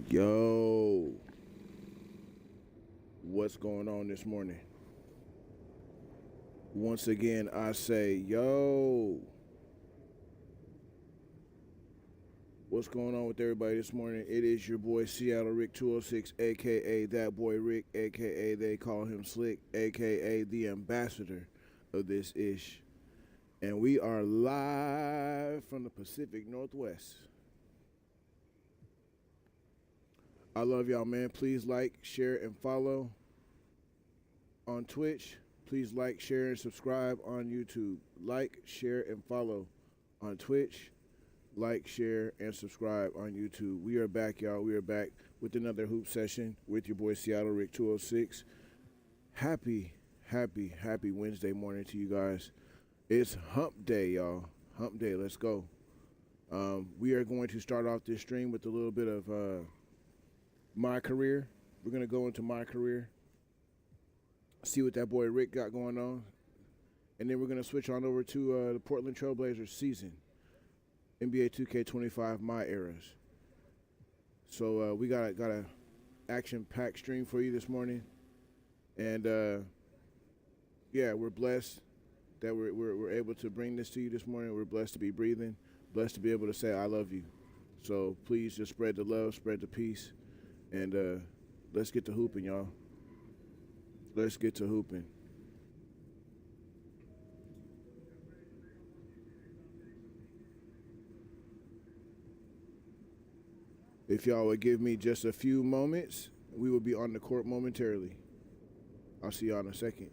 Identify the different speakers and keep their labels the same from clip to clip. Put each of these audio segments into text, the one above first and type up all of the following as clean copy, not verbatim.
Speaker 1: Yo, what's going on this morning? Once again, I say, yo, what's going on with everybody this morning? It is your boy Seattle Rick 206, aka that boy Rick, aka they call him Slick, aka the ambassador of this ish. And we are live from the Pacific Northwest. I love y'all, man. Please like, share, and follow on Twitch. Please like, share, and subscribe on YouTube. Like, share, and follow on Twitch. Like, share, and subscribe on YouTube. We are back, y'all. We are back with another hoop session with your boy Seattle Rick 206. Happy Wednesday morning to you guys. It's hump day, y'all. Hump day. Let's go. We are going to start off this stream with a little bit of my career. We're going to go into my career, see what that boy Rick got going on, and then we're going to switch on over to the Portland Trailblazers season, NBA 2K25 My Eras. So we got a action-packed stream for you this morning, and yeah, we're blessed that we're able to bring this to you this morning. We're blessed to be breathing, blessed to be able to say I love you. So please just spread the love, spread the peace, and let's get to hooping, y'all. Let's get to hooping. If y'all would give me just a few moments, we will be on the court momentarily. I'll see y'all in a second.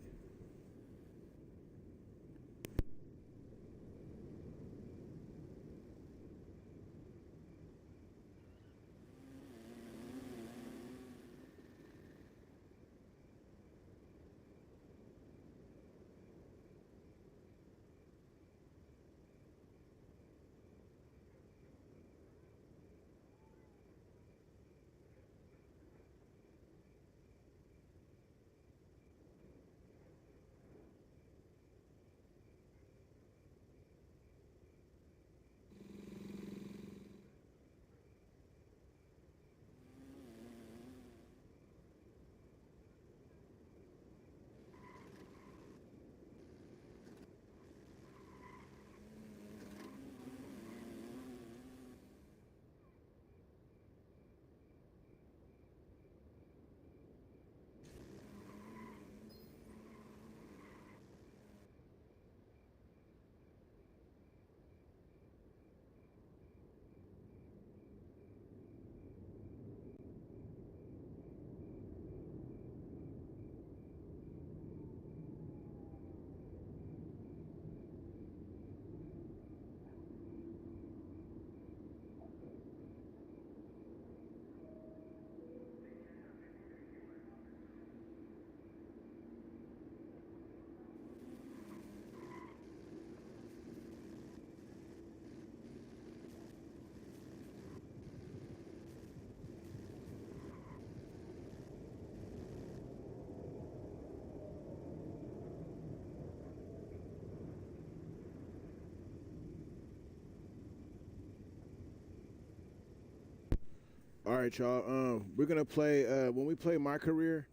Speaker 1: All right, y'all. We're gonna play. When we play my career,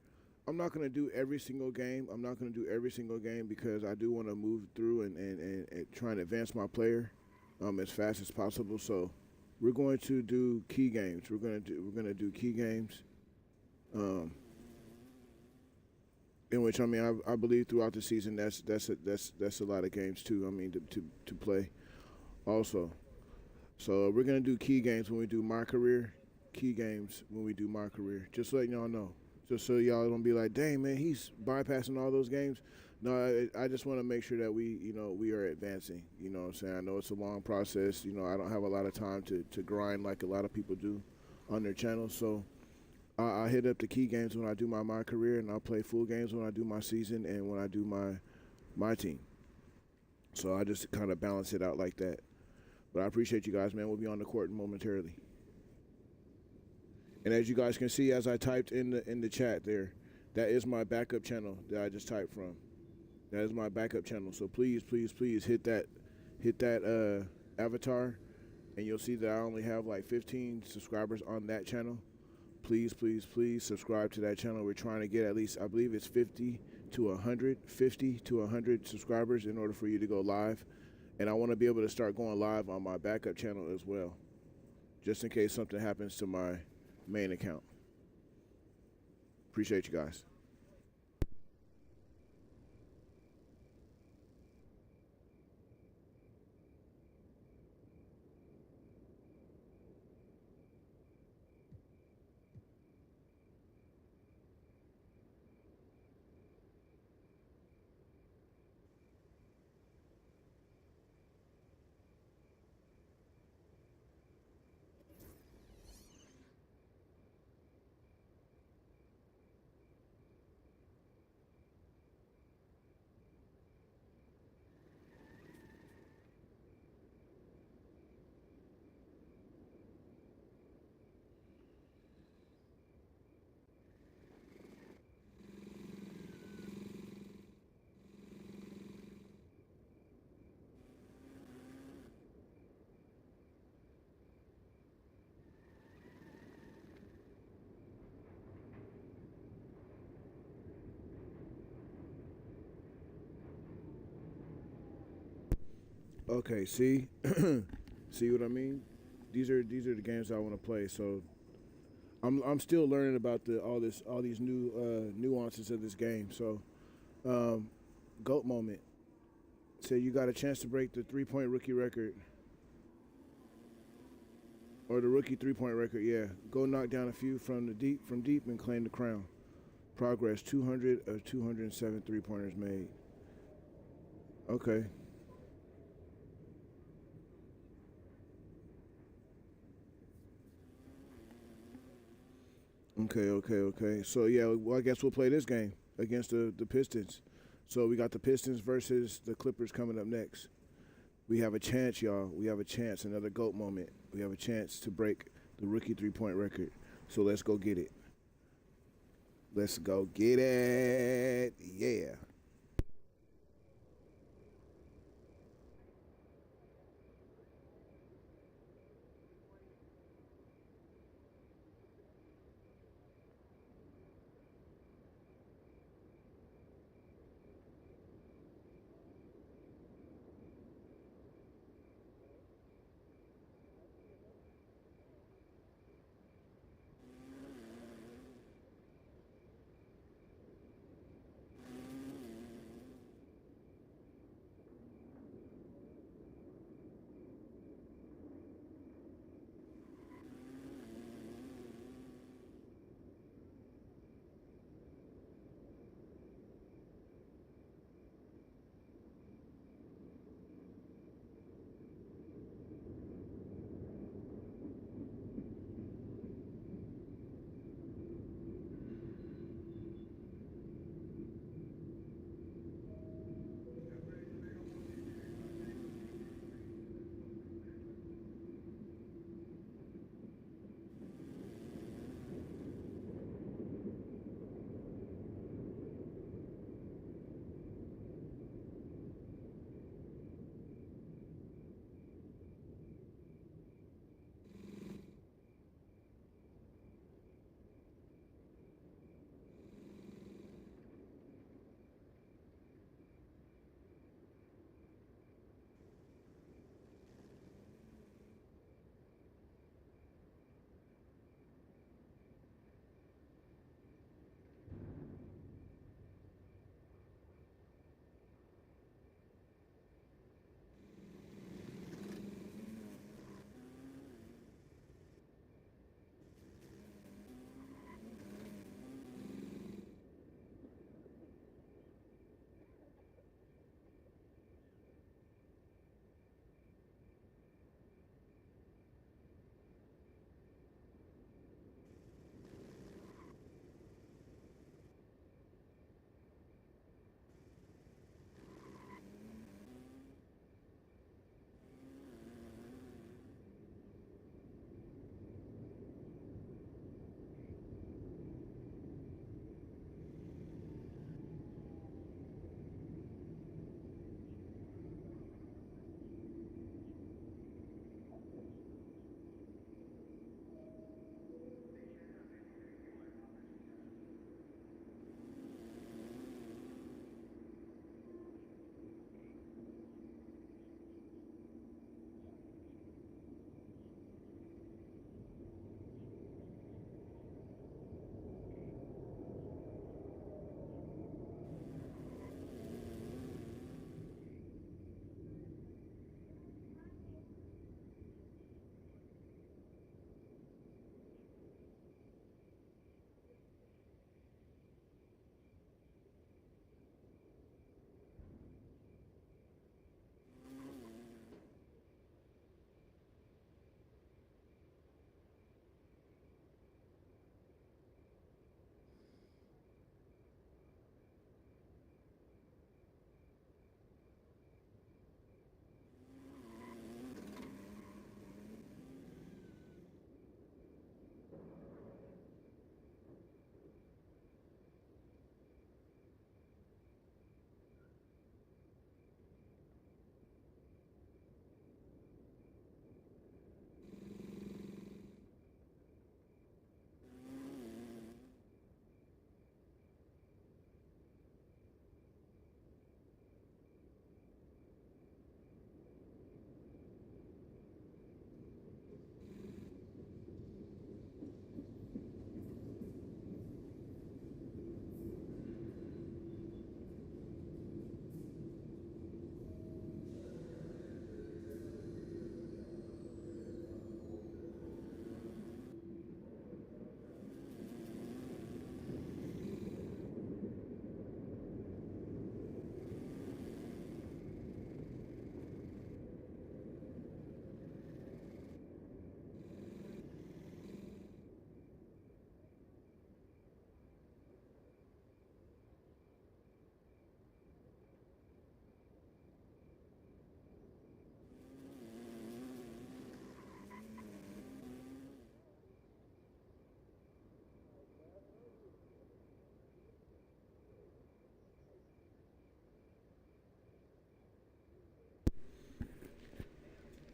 Speaker 1: I'm not gonna do every single game. I'm not gonna do every single game because I do want to move through and try and advance my player as fast as possible. So we're going to do key games. We're gonna do key games. In which I believe throughout the season that's a lot of games too. I mean to play also. So we're gonna do key games when we do my career. Key games when we do my career. Just letting y'all know. Just so y'all don't be like, dang man, he's bypassing all those games. No, I just want to make sure that we are advancing. You know what I'm saying? I know it's a long process. You know, I don't have a lot of time to grind like a lot of people do on their channels. So I hit up the key games when I do my career, and I'll play full games when I do my season and when I do my team. So I just kind of balance it out like that. But I appreciate you guys, man. We'll be on the court momentarily. And as you guys can see, as I typed in the chat there, that is my backup channel that I just typed from. That is my backup channel. So please hit that avatar, and you'll see that I only have like 15 subscribers on that channel. Please, please, please subscribe to that channel. We're trying to get at least, I believe it's 50 to 100, 50 to 100 subscribers in order for you to go live. And I want to be able to start going live on my backup channel as well, just in case something happens to my main account. Appreciate you guys. Okay, see, see what I mean? These are the games I want to play. So I'm still learning about all these new nuances of this game. So GOAT moment. Say you got a chance to break the 3-point rookie record, or the rookie 3-point record. Yeah, go knock down a few from deep and claim the crown. Progress 200 of 207 3-pointers made. Okay. Okay. So yeah, well, I guess we'll play this game against the Pistons. So we got the Pistons versus the Clippers coming up next. We have a chance, y'all. We have a chance. Another GOAT moment. We have a chance to break the rookie 3-point record. So let's go get it. Let's go get it. Yeah.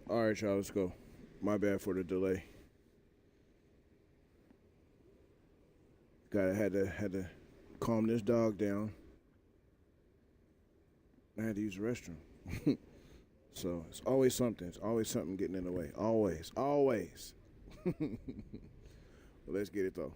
Speaker 1: All right, y'all, let's go. My bad for the delay. Had to calm this dog down. I had to use the restroom. So it's always something. It's always something getting in the way. Always. Well, let's get it though.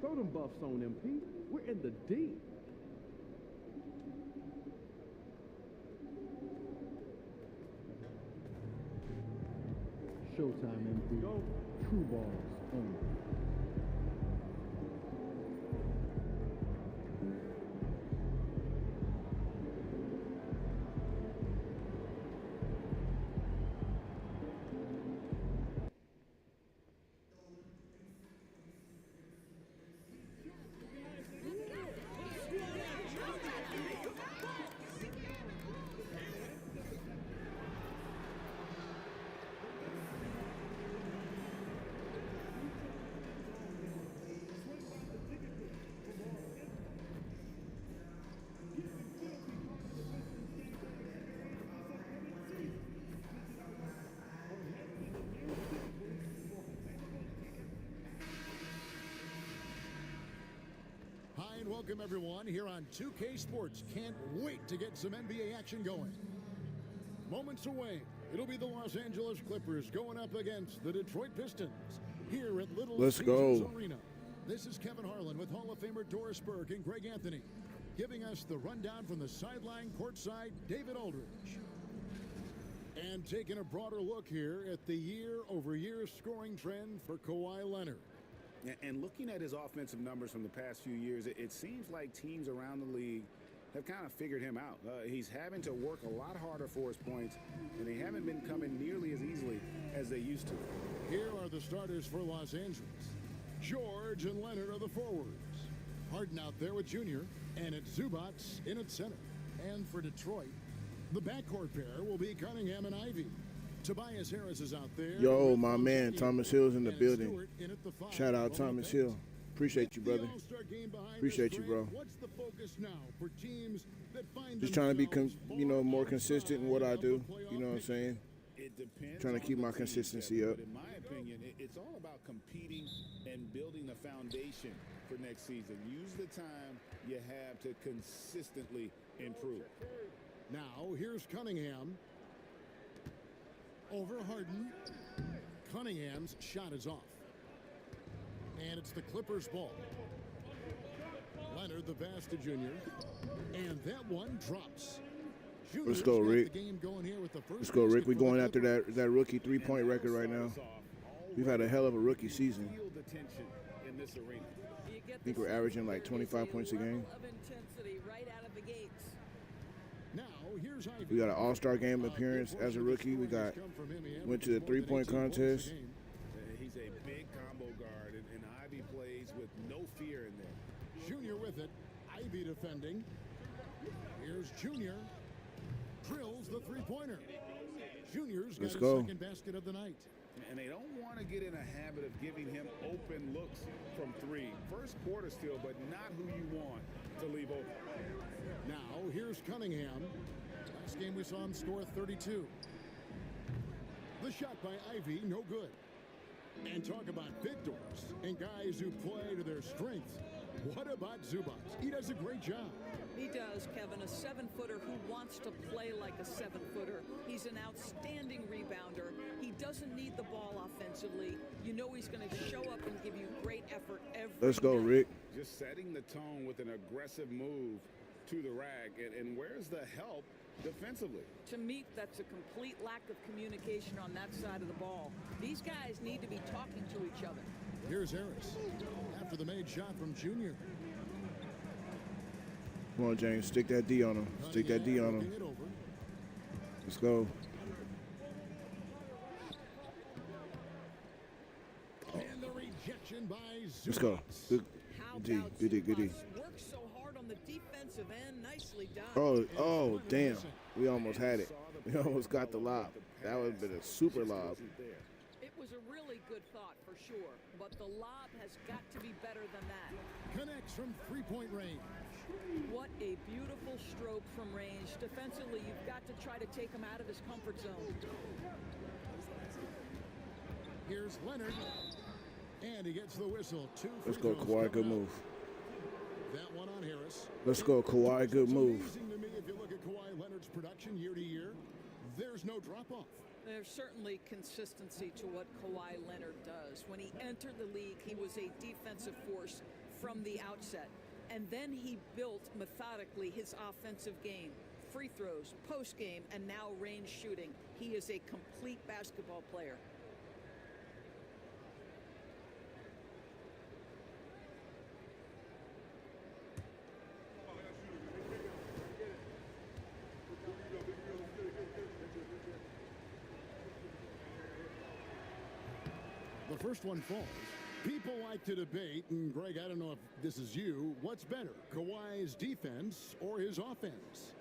Speaker 2: Throw them buffs on MP. We're in the deep. Showtime, MP. Go. True balls only.
Speaker 3: And welcome everyone here on 2K Sports. Can't wait to get some NBA action going. Moments away, it'll be the Los Angeles Clippers going up against the Detroit Pistons here at Little Caesars Arena. This is Kevin Harlan with Hall of Famer Doris Burke and Greg Anthony, giving us the rundown from the sideline courtside, David Aldridge. And taking a broader look here at the year-over-year scoring trend for Kawhi Leonard.
Speaker 4: And looking at his offensive numbers from the past few years, it seems like teams around the league have kind of figured him out. He's having to work a lot harder for his points, and they haven't been coming nearly as easily as they used to.
Speaker 3: Here are the starters for Los Angeles. George and Leonard are the forwards. Harden out there with Junior, and it's Zubats in at center. And for Detroit, the backcourt pair will be Cunningham and Ivy. Tobias Harris is out there.
Speaker 1: Yo, my man, Thomas Hill's in the building. Shout out Thomas Hill. Appreciate you, brother. Appreciate you, bro.
Speaker 3: What's the focus now for teams that find
Speaker 1: just trying to be, more consistent in what I do. You know what I'm saying?
Speaker 4: It depends.
Speaker 1: Trying to keep my consistency up.
Speaker 4: In my opinion, it's all about competing and building a foundation for next season. Use the time you have to consistently improve.
Speaker 3: Now, here's Cunningham. Over Harden. Cunningham's shot is off. And it's the Clippers' ball. Leonard the pass to Junior. And that one drops.
Speaker 1: Let's go, Rick. Let's go, Rick. We're going after that rookie three-point record right now. We've had a hell of a rookie season. I think we're averaging like 25 points a game. We got an all-star game appearance as a rookie. Went to the three-point contest.
Speaker 4: He's a big combo guard, and Ivy plays with no fear in there.
Speaker 3: Junior with it. Ivy defending. Here's Junior. Drills the three-pointer. Junior's got his second basket of the night.
Speaker 4: And they don't want to get in a habit of giving him open looks from three. First quarter still, but not who you want to leave open.
Speaker 3: Now, here's Cunningham. Last game we saw him score 32. The shot by Ivy, no good. And talk about victors and guys who play to their strengths. What about Zubac? He does a great job.
Speaker 5: He does, Kevin. A 7-footer who wants to play like a 7-footer. He's an outstanding rebounder. He doesn't need the ball offensively. You know he's going to show up and give you great effort every
Speaker 1: Let's go,
Speaker 5: night.
Speaker 1: Rick.
Speaker 4: Just setting the tone with an aggressive move to the rack. And where's the help defensively?
Speaker 5: To me, that's a complete lack of communication on that side of the ball. These guys need to be talking to each other.
Speaker 3: Here's Harris after the made shot from Junior.
Speaker 1: Come on, James. Stick that D on him. Stick that D on him. Let's go.
Speaker 3: And the rejection by Zubac.
Speaker 1: Let's go. Good
Speaker 5: How
Speaker 1: D.
Speaker 5: about
Speaker 1: Good D. Good D.
Speaker 5: Zubac? Works so hard on the defensive end. Nicely done.
Speaker 1: Oh, damn. We almost had it. We almost got the lob. That would have been a super lob.
Speaker 5: It was a really good thought for sure, but the lob has got to be better than that.
Speaker 3: Connects from three-point range.
Speaker 5: What a beautiful stroke from range. Defensively, you've got to try to take him out of his comfort zone.
Speaker 3: Here's Leonard. And he gets the whistle.
Speaker 1: Let's go, Kawhi. Good move.
Speaker 3: That one on Harris.
Speaker 1: Let's go, Kawhi. Good move.
Speaker 3: It's amazing to me if you look at Kawhi Leonard's production year to year, there's no drop-off.
Speaker 5: There's certainly consistency to what Kawhi Leonard does. When he entered the league, he was a defensive force from the outset. And then he built methodically his offensive game. Free throws, post game, and now range shooting. He is a complete basketball player.
Speaker 3: The first one falls. People like to debate, and Greg, I don't know if this is you, what's better, Kawhi's defense or his offense?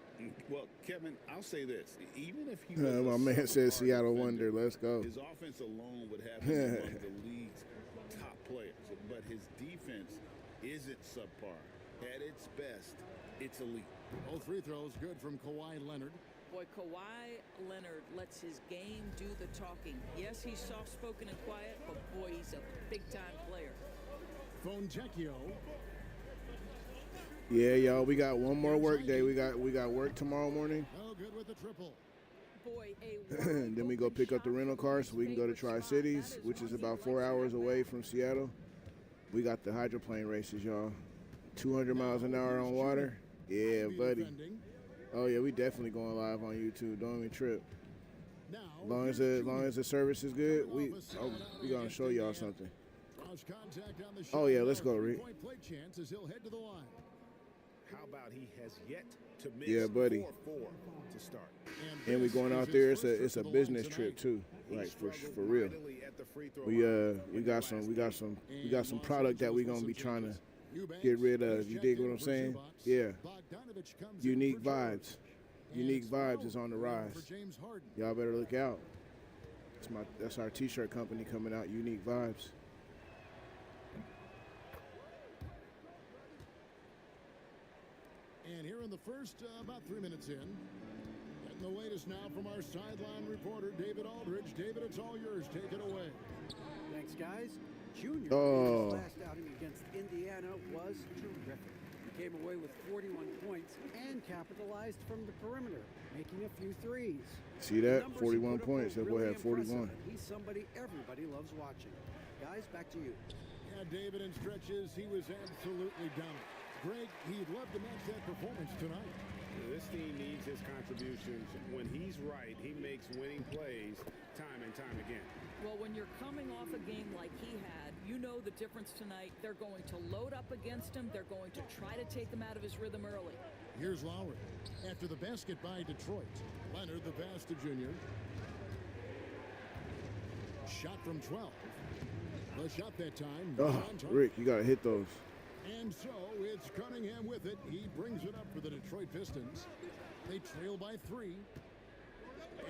Speaker 4: Well, Kevin, I'll say this. Even if he
Speaker 1: My man says Seattle Wonder. Let's go.
Speaker 4: His offense alone would have him among the league's top players. But his defense isn't subpar. At its best, it's elite.
Speaker 3: Both free throws good from Kawhi Leonard.
Speaker 5: Boy, Kawhi Leonard lets his game do the talking. Yes, he's soft-spoken and quiet, but boy, he's a big-time player.
Speaker 3: Fontecchio.
Speaker 1: Yeah, y'all. We got one more work day. We got work tomorrow morning.
Speaker 3: Oh, good with the triple.
Speaker 5: Boy,
Speaker 1: And then we go pick up the rental car so we can go to Tri-Cities, which is about 4 hours away from Seattle. We got the hydroplane races, y'all. 200 miles an hour on water. Yeah, buddy. Oh yeah, we definitely going live on YouTube. Don't even trip. As long as the service is good, we gonna show y'all something. Oh yeah, let's go, Rick.
Speaker 4: How about he has yet to miss
Speaker 1: Yeah, buddy.
Speaker 4: 4-4 to start.
Speaker 1: And we going out there. It's a business trip too, like for real. We got some product that we gonna be trying to get rid of. You dig what I'm saying? Yeah. Unique Vibes. Unique Vibes is on the rise. Y'all better look out. That's our t-shirt company coming out, Unique Vibes.
Speaker 3: And here in the first, about 3 minutes in, getting the latest now from our sideline reporter, David Aldridge. David, it's all yours. Take it away.
Speaker 6: Thanks, guys. Junior,
Speaker 1: Oh.
Speaker 6: his last outing against Indiana was terrific. He came away with 41 points and capitalized from the perimeter, making a few threes.
Speaker 1: See that? 41 points. That boy had 41.
Speaker 6: He's somebody everybody loves watching. Guys, back to you.
Speaker 3: Yeah, David, in stretches, he was absolutely dominant. Greg, he'd love to match that performance tonight.
Speaker 4: This team needs his contributions. When he's right, he makes winning plays time and time again.
Speaker 5: Well, when you're coming off a game like he had, you know the difference tonight. They're going to load up against him. They're going to try to take him out of his rhythm early.
Speaker 3: Here's Lowry. After the basket by Detroit, Leonard, the Basta Jr. Shot from 12. The shot that time.
Speaker 1: Oh, Rick, you got to hit those.
Speaker 3: And so it's Cunningham with it. He brings it up for the Detroit Pistons. They trail by 3.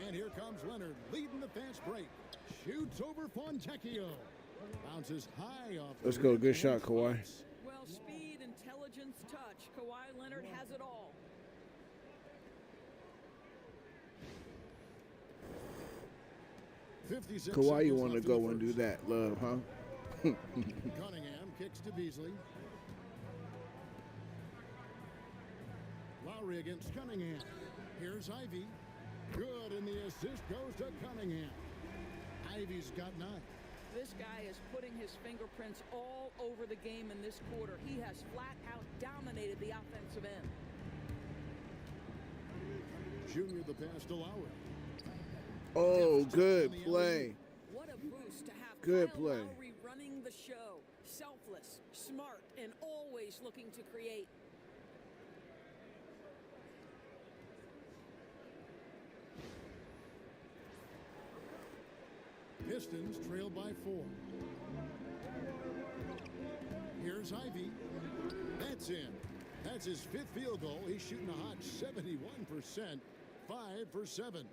Speaker 3: And here comes Leonard leading the fast break. Shoots over Fontecchio. Bounces high off.
Speaker 1: Let's go. Good shot, Kawhi.
Speaker 5: Well, speed, intelligence, touch. Kawhi Leonard has it all.
Speaker 3: 56
Speaker 1: Kawhi, you
Speaker 3: seconds
Speaker 1: want to
Speaker 3: left in
Speaker 1: go
Speaker 3: the
Speaker 1: and do
Speaker 3: first.
Speaker 1: that, love, huh?
Speaker 3: Cunningham kicks to Beasley. Lowry against Cunningham. Here's Ivy. Good, and the assist goes to Cunningham. Ivy's got 9.
Speaker 5: This guy is putting his fingerprints all over the game in this quarter. He has flat out dominated the offensive end.
Speaker 3: Junior the pass to Lowry.
Speaker 1: Oh, good play.
Speaker 5: What a boost to have
Speaker 1: Good
Speaker 5: Kyle
Speaker 1: play.
Speaker 5: Lowry running the show. Selfless, smart, and always looking to create.
Speaker 3: Pistons trail by 4. Here's Ivy. That's in. That's his 5th field goal. He's shooting a hot 71%. 5 for 7.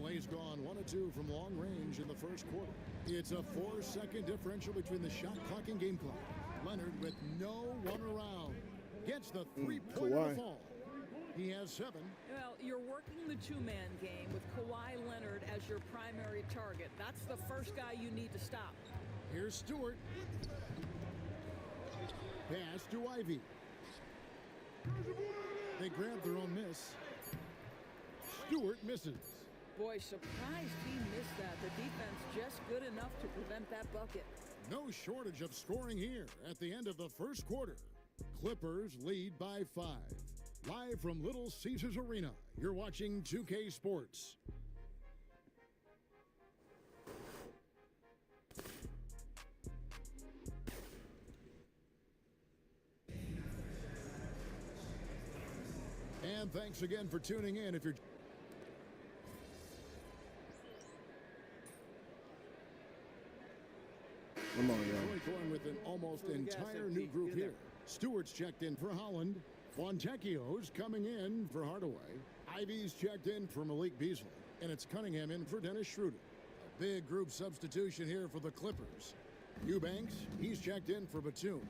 Speaker 3: LA's gone 1 of 2 from long range in the first quarter. It's a 4-second differential between the shot clock and game clock. Leonard with no one around gets the three-pointer
Speaker 1: Kawhi.
Speaker 3: to fall. He has 7.
Speaker 5: Well, you're working the two-man game with Kawhi Leonard as your primary target. That's the first guy you need to stop.
Speaker 3: Here's Stewart. Pass to Ivy. They grab their own miss. Stewart misses.
Speaker 5: Boy, surprised he missed that. The defense just good enough to prevent that bucket.
Speaker 3: No shortage of scoring here at the end of the first quarter. Clippers lead by 5. Live from Little Caesars Arena, you're watching 2K Sports. And thanks again for tuning in. If you're
Speaker 1: Come on, y'all.
Speaker 3: going with an almost entire new group here. Stewart's checked in for Holland. Fontecchio's coming in for Hardaway. Ivy's checked in for Malik Beasley. And it's Cunningham in for Dennis Schroeder. A big group substitution here for the Clippers. Eubanks, he's checked in for Batum.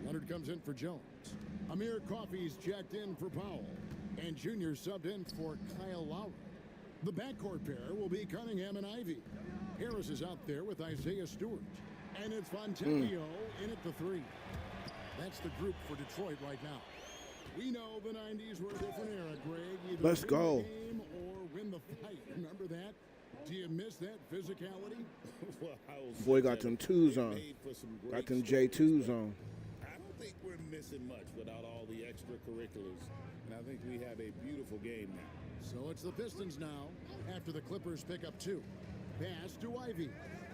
Speaker 3: Leonard comes in for Jones. Amir Coffey's checked in for Powell. And Junior subbed in for Kyle Lowry. The backcourt pair will be Cunningham and Ivy. Harris is out there with Isaiah Stewart. And it's Fontecchio in at the 3. That's the group for Detroit right now. We know the 90s were a different era, Greg. Either
Speaker 1: Let's
Speaker 3: win
Speaker 1: go.
Speaker 3: the game or win the fight. Remember that? Do you miss that physicality?
Speaker 4: Well, I will say
Speaker 1: Boy got
Speaker 4: that
Speaker 1: them
Speaker 4: it
Speaker 1: twos on.
Speaker 4: made for some great
Speaker 1: Got them
Speaker 4: stories,
Speaker 1: J2s
Speaker 4: but
Speaker 1: on.
Speaker 4: I don't think we're missing much without all the extracurriculars. And I think we have a beautiful game now.
Speaker 3: So it's the Pistons now after the Clippers pick up 2. Pass to Ivy.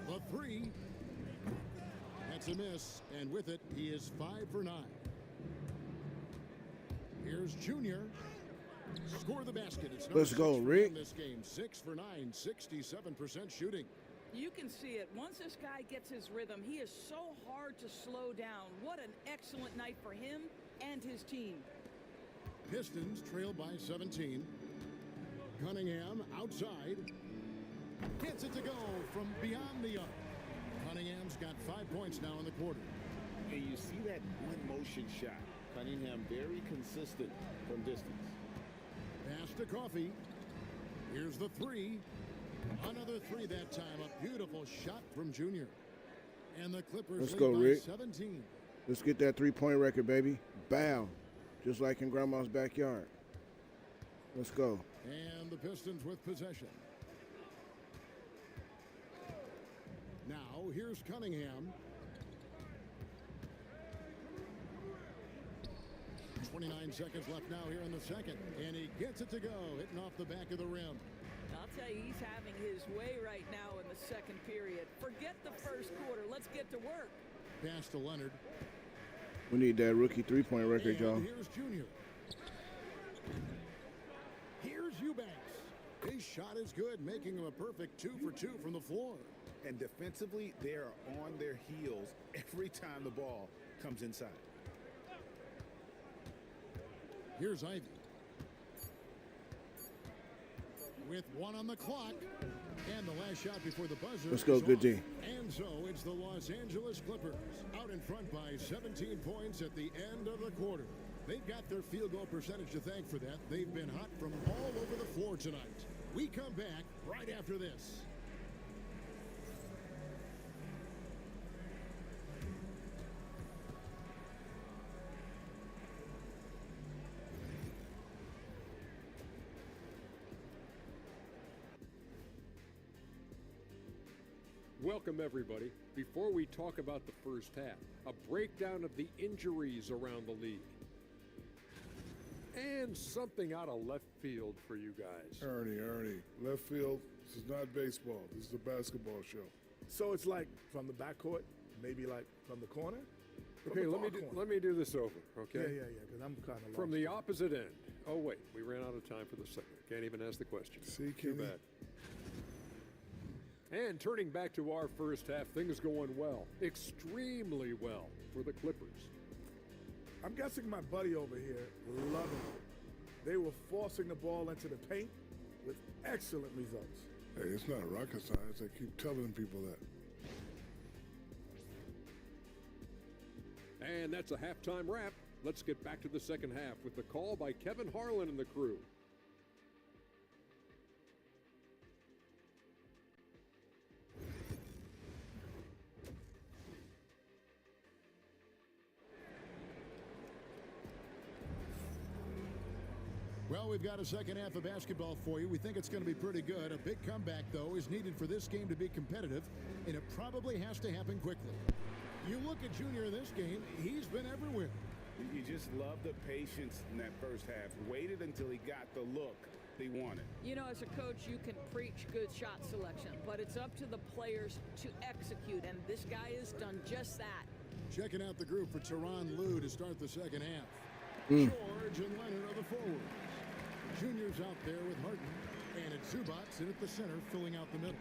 Speaker 3: The 3. That's a miss, and with it, he is 5 for 9. Here's Junior. Score the basket. It's
Speaker 1: Let's go,
Speaker 3: 6 for
Speaker 1: Rick.
Speaker 3: him this game. 6 for 9, 67% shooting.
Speaker 5: You can see it. Once this guy gets his rhythm, he is so hard to slow down. What an excellent night for him and his team.
Speaker 3: Pistons trail by 17. Cunningham outside. Gets it to go from beyond the arc. Cunningham's got 5 points now in the quarter.
Speaker 4: And you see that one motion shot. Cunningham very consistent from distance.
Speaker 3: Pass to Coffey. Here's the 3. Another 3 that time. A beautiful shot from Junior. And the Clippers
Speaker 1: Let's
Speaker 3: lead
Speaker 1: go,
Speaker 3: by
Speaker 1: Rick.
Speaker 3: 17.
Speaker 1: Let's get that 3-point record, baby. Bow. Just like in Grandma's backyard. Let's go.
Speaker 3: And the Pistons with possession. Now, here's Cunningham. 29 seconds left now here in the second. And he gets it to go, hitting off the back of the rim.
Speaker 5: I'll tell you, he's having his way right now in the second period. Forget the first quarter. Let's get to work.
Speaker 3: Pass to Leonard.
Speaker 1: We need that rookie 3-point record,
Speaker 3: And
Speaker 1: y'all.
Speaker 3: here's Junior. Here's Eubanks. His shot is good, making him a perfect 2 for 2 from the floor.
Speaker 4: And defensively, they are on their heels every time the ball comes inside.
Speaker 3: Here's Ivy. With 1 on the clock. And the last shot before the buzzer.
Speaker 1: Let's go,
Speaker 3: is
Speaker 1: good
Speaker 3: off.
Speaker 1: D.
Speaker 3: And so it's the Los Angeles Clippers out in front by 17 points at the end of the quarter. They've got their field goal percentage to thank for that. They've been hot from all over the floor tonight. We come back right after this.
Speaker 7: Welcome, everybody. Before we talk about the first half, a breakdown of the injuries around the league. And something out of left field for you guys.
Speaker 8: Ernie, left field, this is not baseball. This is a basketball show.
Speaker 9: So it's like from the backcourt, maybe like from the corner?
Speaker 7: Okay, let me do this over, okay?
Speaker 9: Yeah, because I'm kind of
Speaker 7: From the opposite end. Oh, wait, we ran out of time for the segment. Can't even ask the question.
Speaker 8: See,
Speaker 7: Too
Speaker 8: Kenny?
Speaker 7: bad. And turning back to our first half, things going well, extremely well for the Clippers.
Speaker 9: I'm guessing my buddy over here loving it. They were forcing the ball into the paint with excellent results.
Speaker 8: Hey, it's not rocket science. I keep telling people that.
Speaker 7: And that's a halftime wrap. Let's get back to the second half with the call by Kevin Harlan and the crew.
Speaker 3: Well, we've got a second half of basketball for you. We think it's going to be pretty good. A big comeback, though, is needed for this game to be competitive, and it probably has to happen quickly. You look at Junior in this game, he's been everywhere.
Speaker 4: You just love the patience in that first half. Waited until he got the look he wanted.
Speaker 5: You know, as a coach, you can preach good shot selection, but it's up to the players to execute, and this guy has done just that.
Speaker 3: Checking out the group for Tyronn Lue to start the second half. George and Leonard are the forwards. Junior's out there with Harden, and it's Zubats in at the center, filling out the middle.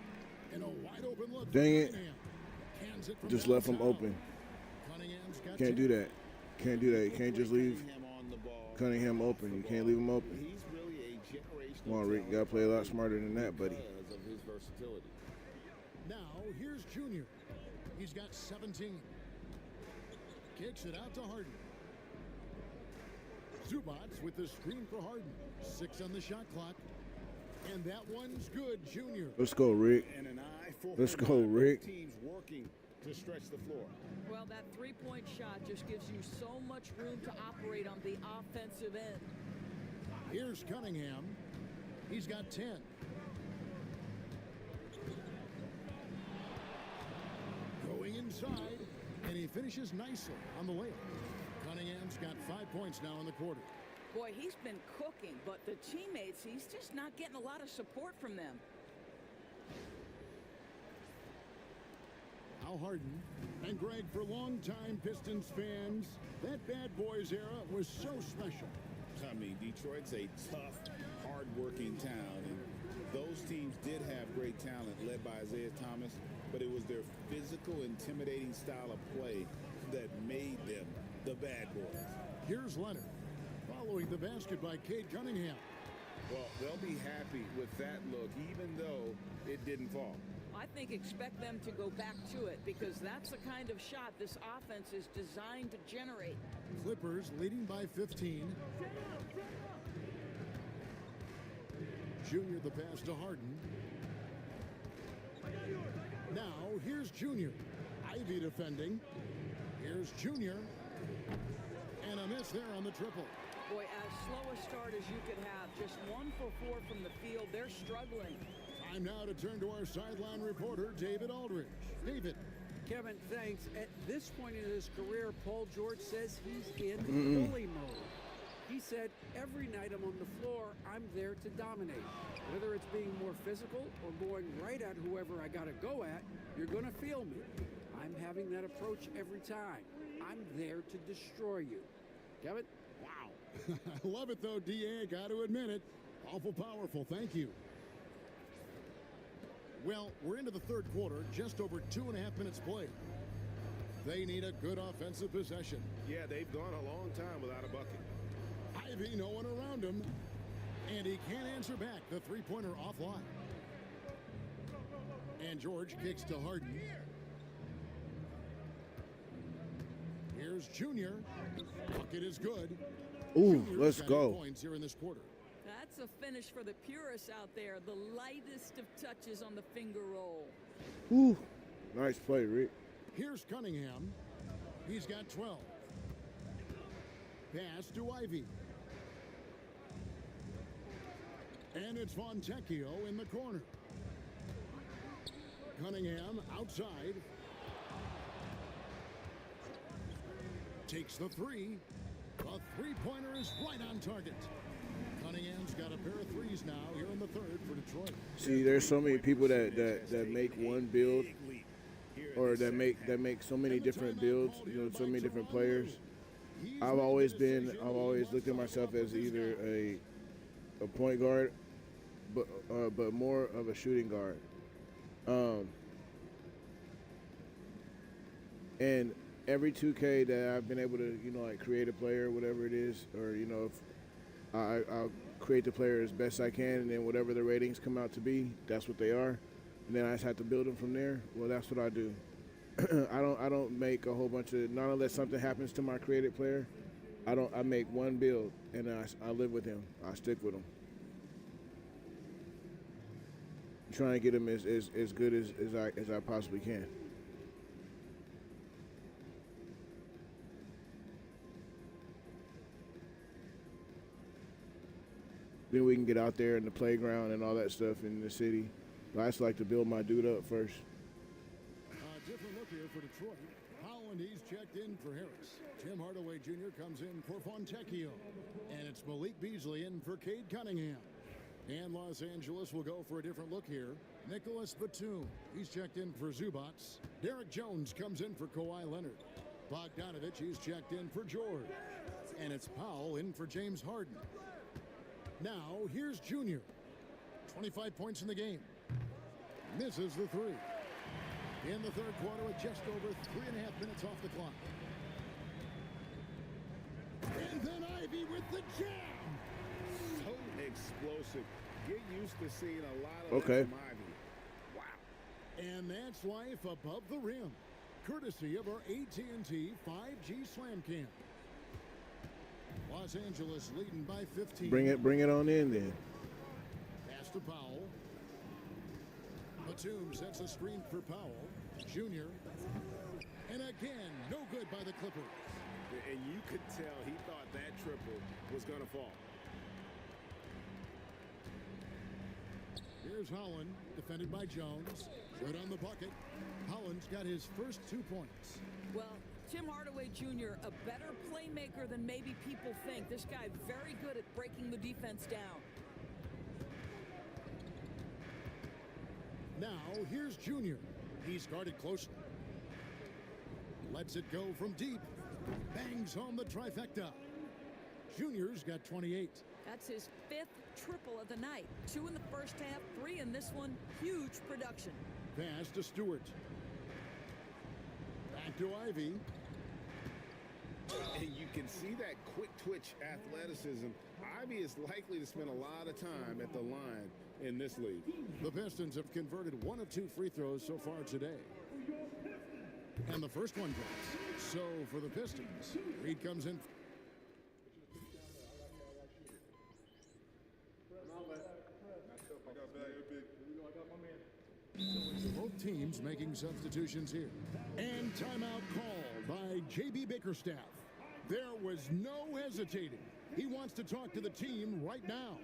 Speaker 3: And a wide open look.
Speaker 1: Dang it.
Speaker 3: Cans it from
Speaker 1: Just left him
Speaker 3: downtown.
Speaker 1: open.
Speaker 3: Cunningham's got
Speaker 1: Can't
Speaker 3: 10.
Speaker 1: do that. Can't do that. You can't just leave
Speaker 4: On the ball.
Speaker 1: Cunningham open. You can't leave him open.
Speaker 4: He's really a generational
Speaker 1: Come on, Rick. You got to play a lot smarter than that, buddy.
Speaker 4: because of his versatility.
Speaker 3: Now, here's Junior. He's got 17. Kicks it out to Harden. Zubats with the screen for Harden. 6 on the shot clock. And that one's good, Junior.
Speaker 1: Let's go, Rick.
Speaker 4: And an eye for
Speaker 1: Let's
Speaker 4: him.
Speaker 1: go, Rick.
Speaker 4: Teams working to stretch the floor.
Speaker 5: Well, that three-point shot just gives you so much room to operate on the offensive end.
Speaker 3: Here's Cunningham. He's got 10. Going inside, and he finishes nicely on the layup. Cunningham's got 5 points now in the quarter.
Speaker 5: Boy, he's been cooking, but the teammates, he's just not getting a lot of support from them.
Speaker 3: Al Harden and Greg, for longtime Pistons fans, that Bad Boys era was so special.
Speaker 4: I mean, Detroit's a tough, hard-working town, and those teams did have great talent led by Isaiah Thomas, but it was their physical, intimidating style of play that made them the Bad Boys.
Speaker 3: Here's Leonard, following the basket by Cade Cunningham.
Speaker 4: Well, they'll be happy with that look, even though it didn't fall.
Speaker 5: I think expect them to go back to it because that's the kind of shot this offense is designed to generate.
Speaker 3: Clippers leading by 15. Junior the pass to Harden. Now here's Junior. Ivy defending. Here's Junior. And a miss there on the triple.
Speaker 5: Boy, as slow a start as you could have. Just 1 for 4 from the field. They're struggling.
Speaker 3: Time now to turn to our sideline reporter, David Aldridge. David.
Speaker 6: Kevin, thanks. At this point in his career, Paul George says he's in bully mode. He said, every night I'm on the floor, I'm there to dominate. Whether it's being more physical or going right at whoever I got to go at, you're going to feel me. I'm having that approach every time. I'm there to destroy you. Kevin?
Speaker 3: Wow. I love it, though, D.A. Got to admit it. Awful powerful. Thank you. Well, we're into the third quarter, just over 2.5 minutes played. They need a good offensive possession.
Speaker 2: Yeah, they've gone a long time without a bucket.
Speaker 3: Ivy, no one around him. And he can't answer back. The three-pointer offline. And George kicks to Harden. Here's Junior. Bucket is good.
Speaker 1: Ooh,
Speaker 3: Junior's
Speaker 1: let's
Speaker 3: got 8
Speaker 1: go.
Speaker 3: points here in this quarter.
Speaker 5: That's a finish for the purists out there. The lightest of touches on the finger roll.
Speaker 1: Ooh, nice play, Rick.
Speaker 3: Here's Cunningham. He's got 12. Pass to Ivy. And it's Fontecchio in the corner. Cunningham outside. Takes the three. The three-pointer is right on target. Cunningham's got a pair of threes now here in the third for Detroit.
Speaker 1: See, there's so many people that make one build, or that make so many different builds. You know, so many different players. I've always looked at myself as either a point guard, but more of a shooting guard. And every 2K that I've been able to, you know, like create a player, whatever it is, or, you know, if I'll create the player as best I can, and then whatever the ratings come out to be, that's what they are. And then I just have to build them from there. Well, that's what I do. I don't make a whole bunch of, not unless something happens to my created player. I make one build, and I live with him. I stick with him. I'm trying to get him as good as I possibly can. Then we can get out there in the playground and all that stuff in the city. But I just like to build my dude up first.
Speaker 3: Different look here for Detroit. Holland, he's checked in for Harris. Tim Hardaway Jr. comes in for Fontecchio. And it's Malik Beasley in for Cade Cunningham. And Los Angeles will go for a different look here. Nicholas Batum, he's checked in for Zubats. Derek Jones comes in for Kawhi Leonard. Bogdanovich, he's checked in for George. And it's Powell in for James Harden. Now, here's Junior. 25 points in the game. Misses the three. In the third quarter with just over 3.5 minutes off the clock. And then Ivy with the jam.
Speaker 4: So explosive. Get used to seeing a lot of that from Ivy. Wow.
Speaker 3: And that's life above the rim. Courtesy of our AT&T 5G Slam Cam. Los Angeles leading by 15.
Speaker 1: Bring it on in then.
Speaker 3: Pass to Powell. Batum sets a screen for Powell. Junior. And again, no good by the Clippers.
Speaker 4: And you could tell he thought that triple was going to fall.
Speaker 3: Here's Holland, defended by Jones. Good on the bucket. Holland's got his first 2 points.
Speaker 5: Well, Tim Hardaway Jr., a better playmaker than maybe people think. This guy very good at breaking the defense down.
Speaker 3: Now, here's Junior. He's guarded closely. Lets it go from deep. Bangs home the trifecta. Junior's got 28.
Speaker 5: That's his 5th triple of the night. 2 in the first half, 3 in this one. Huge production.
Speaker 3: Pass to Stewart. Back to Ivy.
Speaker 4: And you can see that quick twitch athleticism. Ivy is likely to spend a lot of time at the line in this league.
Speaker 3: The Pistons have converted 1 of 2 free throws so far today. And the first one drops. So for the Pistons, Reed comes in. Both teams making substitutions here. And timeout called by J.B. Bickerstaff. There was no hesitating. He wants to talk to the team right now.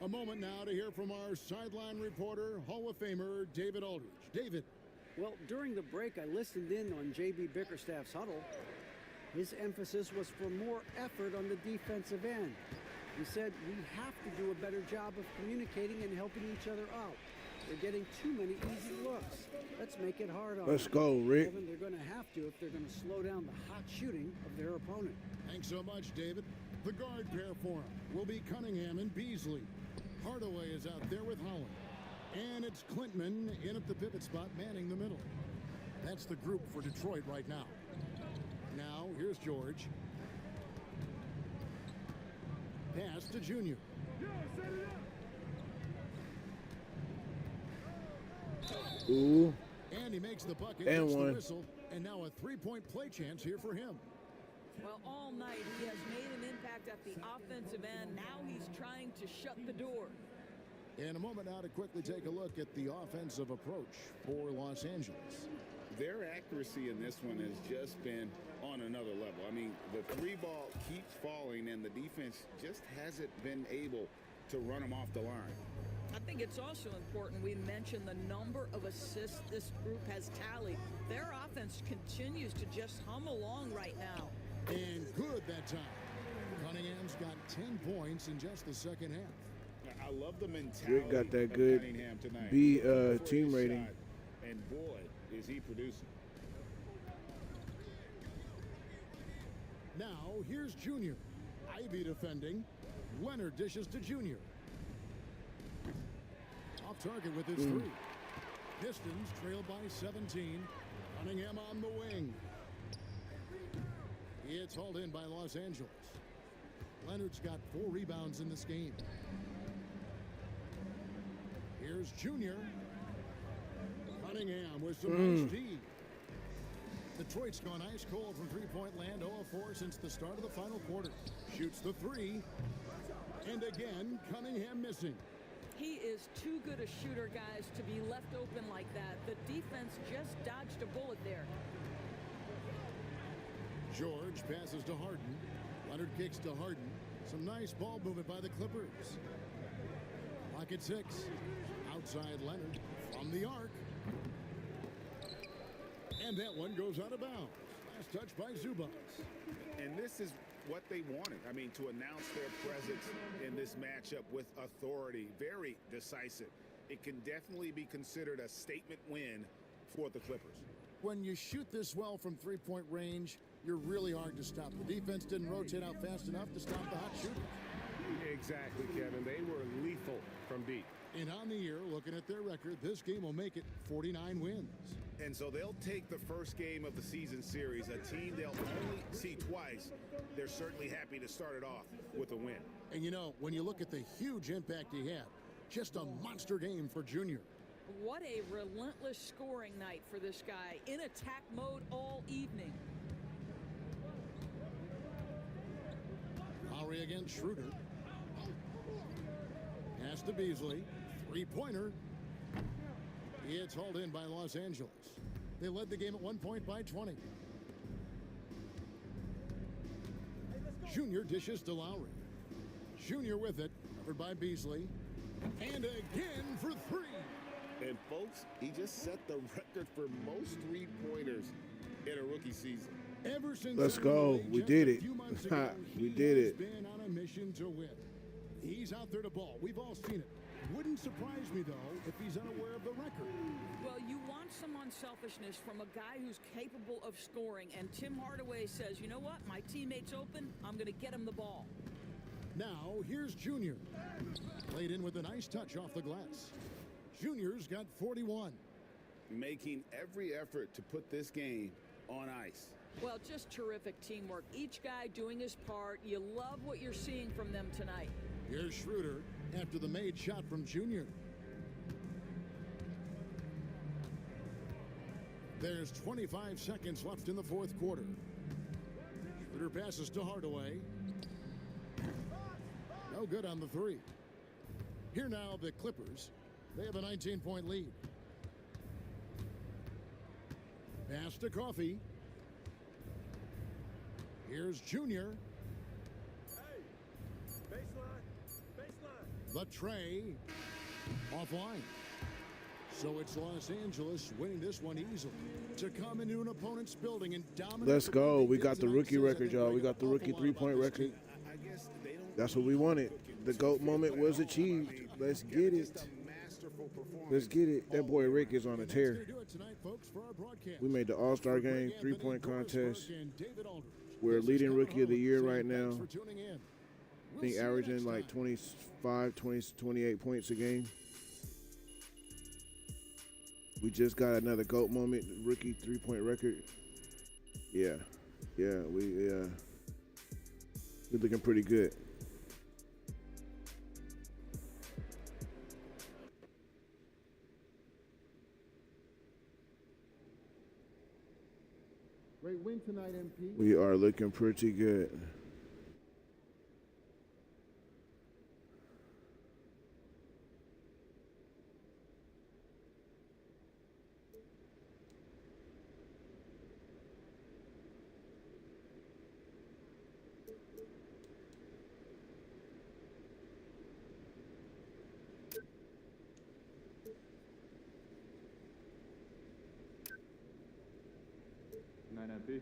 Speaker 3: A moment now to hear from our sideline reporter, Hall of Famer David Aldridge. David.
Speaker 6: Well, during the break, I listened in on J.B. Bickerstaff's huddle. His emphasis was for more effort on the defensive end. He said we have to do a better job of communicating and helping each other out. They're getting too many easy looks. Let's make it hard on them.
Speaker 1: Let's go, Rick.
Speaker 6: Kevin, they're going to have to if they're going to slow down the hot shooting of their opponent.
Speaker 3: Thanks so much, David. The guard pair for him will be Cunningham and Beasley. Hardaway is out there with Holland. And it's Klintman in at the pivot spot, manning the middle. That's the group for Detroit right now. Now, here's George. Pass to Junior.
Speaker 1: Ooh.
Speaker 3: And he makes the bucket,
Speaker 1: And
Speaker 3: gets
Speaker 1: one.
Speaker 3: the whistle, and now a three-point play chance here for him.
Speaker 5: Well, all night he has made an impact at the offensive end. Now he's trying to shut the door.
Speaker 3: In a moment now to quickly take a look at the offensive approach for Los Angeles.
Speaker 4: Their accuracy in this one has just been on another level. I mean, the three ball keeps falling, and the defense just hasn't been able to run them off the line.
Speaker 5: I think it's also important we mention the number of assists this group has tallied. Their offense continues to just hum along right now.
Speaker 3: And good that time. Cunningham's got 10 points in just the second half.
Speaker 4: I love the mentality
Speaker 1: Rick got that
Speaker 4: of
Speaker 1: good
Speaker 4: Cunningham tonight.
Speaker 1: B
Speaker 4: For
Speaker 1: team
Speaker 4: his
Speaker 1: rating.
Speaker 4: shot, and boy, is he producing.
Speaker 3: Now, here's Junior. Ivy defending. Leonard dishes to Junior. Off target with his three. Pistons trail by 17. Cunningham on the wing. It's hauled in by Los Angeles. Leonard's got 4 rebounds in this game. Here's Junior. Cunningham with some nice D. Detroit's gone ice cold from three-point land, 0 of 4 since the start of the final quarter. Shoots the 3. And again, Cunningham missing.
Speaker 5: He is too good a shooter, guys, to be left open like that. The defense just dodged a bullet there.
Speaker 3: George passes to Harden. Leonard kicks to Harden. Some nice ball movement by the Clippers. Clock at 6. Outside Leonard from the arc. And that one goes out of bounds. Last touch by Zubac.
Speaker 4: And this is what they wanted. I mean, to announce their presence in this matchup with authority. Very decisive. It can definitely be considered a statement win for the Clippers.
Speaker 3: When you shoot this well from three-point range, you're really hard to stop. The defense didn't rotate out fast enough to stop the hot shooter.
Speaker 7: Exactly, Kevin. They were lethal from deep.
Speaker 3: And on the year, looking at their record, this game will make it 49 wins.
Speaker 4: And so they'll take the first game of the season series, a team they'll only see twice. They're certainly happy to start it off with a win.
Speaker 3: And you know, when you look at the huge impact he had, just a monster game for Junior.
Speaker 5: What a relentless scoring night for this guy. In attack mode all evening.
Speaker 3: Lowry against Schroeder. Pass to Beasley. Three-pointer. It's hauled in by Los Angeles. They led the game at 1 point by 20. Junior dishes to Lowry. Junior with it. Covered by Beasley. And again for 3.
Speaker 4: And folks, he just set the record for most three-pointers in a rookie season.
Speaker 3: Ever since
Speaker 1: Let's go. We did it. We did it.
Speaker 3: He's been on a mission to win. He's out there to ball. We've all seen it. Wouldn't surprise me, though, if he's unaware of the record.
Speaker 5: Well, you want some unselfishness from a guy who's capable of scoring. And Tim Hardaway says, you know what? My teammate's open. I'm going to get him the ball.
Speaker 3: Now, here's Junior. Played in with a nice touch off the glass. Junior's got 41.
Speaker 4: Making every effort to put this game on ice.
Speaker 5: Well, just terrific teamwork. Each guy doing his part. You love what you're seeing from them tonight.
Speaker 3: Here's Schroeder after the made shot from Junior. There's 25 seconds left in the fourth quarter. Schroeder passes to Hardaway. No good on the 3. Here now the Clippers. They have a 19-point lead. Pass to Coffee. Here's Junior.
Speaker 2: Hey, baseline.
Speaker 3: The tray. Offline. So it's Los Angeles winning this one easily. To come into an opponent's building and dominate.
Speaker 1: Let's go. We got the rookie record, y'all. We got the rookie three-point record.
Speaker 4: I guess they don't.
Speaker 1: That's what we wanted. The GOAT moment was achieved. Let's get it. Let's get it. That boy Rick is on a tear. We made the All-Star game, three-point contest. We're leading rookie of the year right now. I think averaging like 25, 20, 28 points a game. We just got another GOAT moment, rookie three-point record. Yeah, we're looking pretty good.
Speaker 2: Great win tonight, MP.
Speaker 1: We are looking pretty good.
Speaker 2: Night, MP.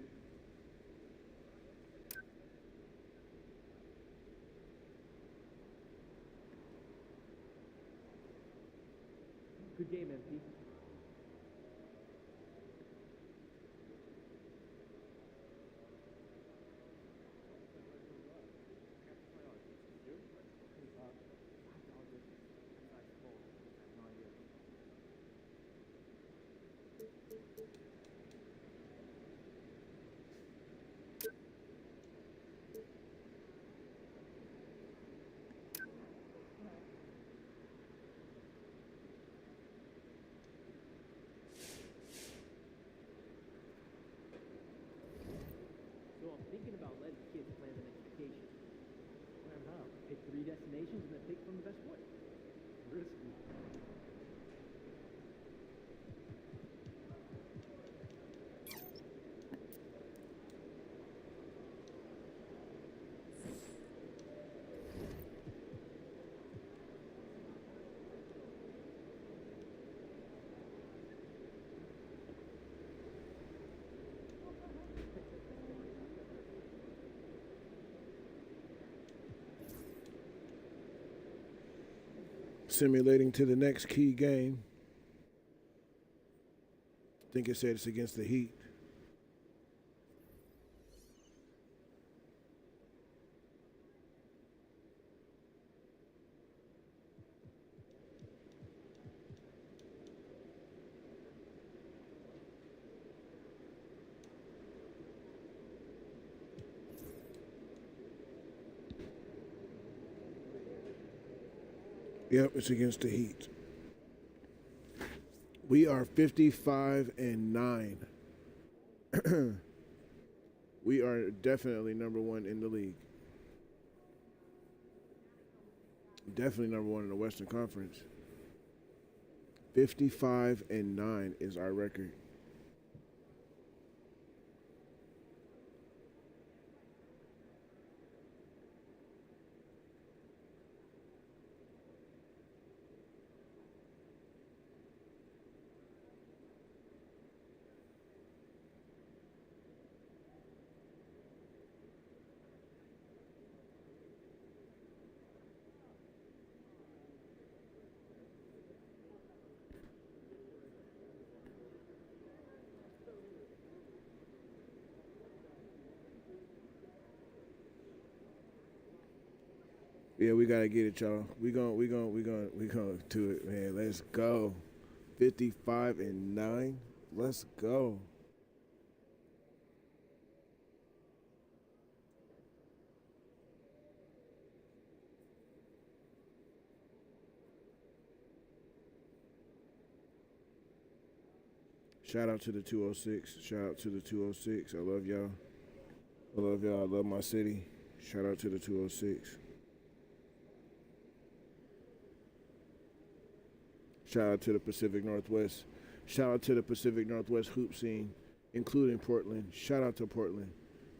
Speaker 10: Good game, MP. So I'm thinking about letting kids plan the next vacation. Plan how? Pick 3 destinations and then pick from the best one.
Speaker 2: Risky.
Speaker 1: Simulating to the next key game. I think it said it's against the Heat. Yep, it's against the Heat. We are 55-9. We are definitely number 1 in the league. Definitely number 1 in the Western Conference. 55-9 is our record. Yeah, we gotta get it, y'all. We gonna do it, man. Let's go. 55-9. Let's go. Shout out to the 206. Shout out to the 206. I love y'all. I love y'all. I love my city. Shout out to the 206. Shout out to the Pacific Northwest. Shout out to the Pacific Northwest hoop scene, including Portland. Shout out to Portland.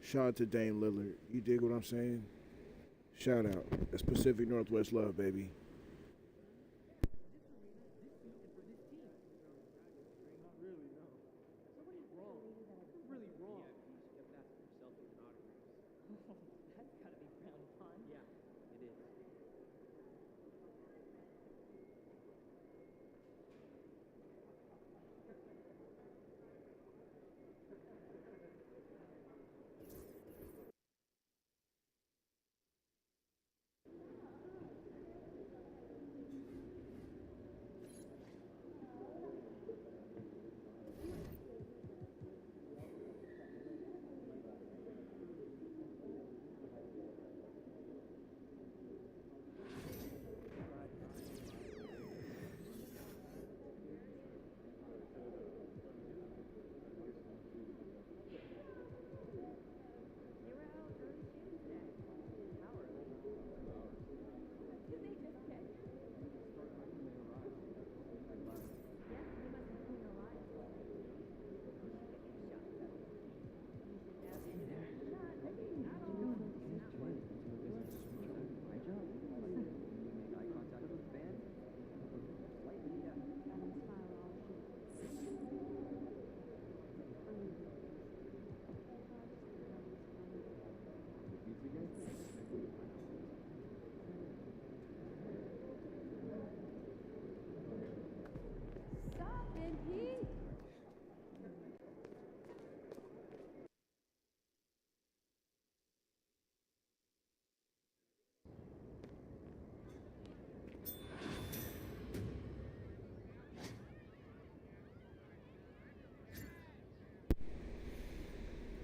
Speaker 1: Shout out to Dame Lillard. You dig what I'm saying? Shout out. That's Pacific Northwest love, baby.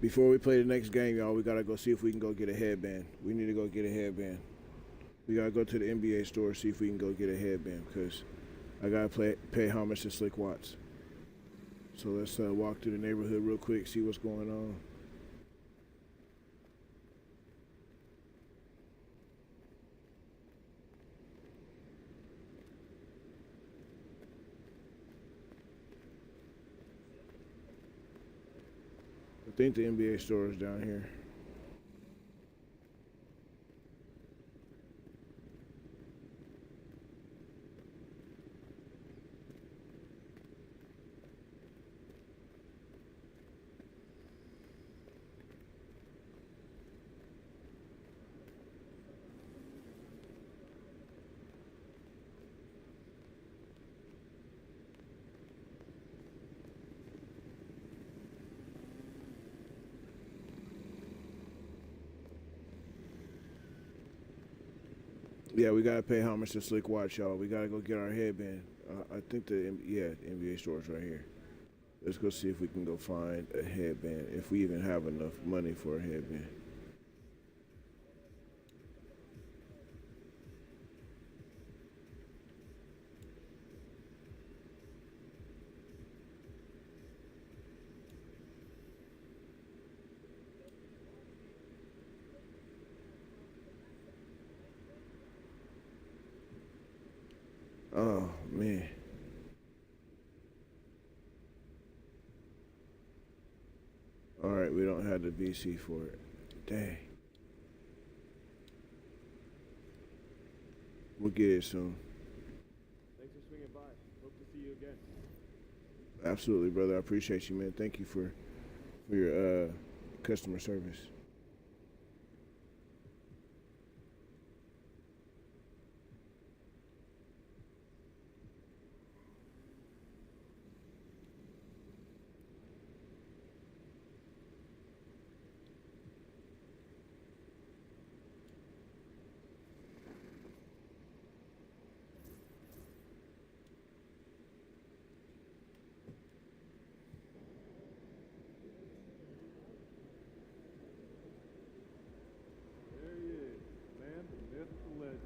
Speaker 1: Before we play the next game, y'all, we gotta go see if we can go get a headband. We need to go get a headband. We gotta go to the NBA store, see if we can go get a headband, because I gotta pay homage to Slick Watts. So let's walk through the neighborhood real quick, see what's going on. I think the NBA store is down here. Yeah, we gotta pay homage to Slick Watch, y'all. We gotta go get our headband. I think the NBA store is right here. Let's go see if we can go find a headband, if we even have enough money for a headband. Oh, man. All right, we don't have the VC for it. Dang. We'll get it soon.
Speaker 2: Thanks for swinging by. Hope to see you again.
Speaker 1: Absolutely, brother. I appreciate you, man. Thank you for your customer service.
Speaker 2: There he is. Man, the myth, the legend.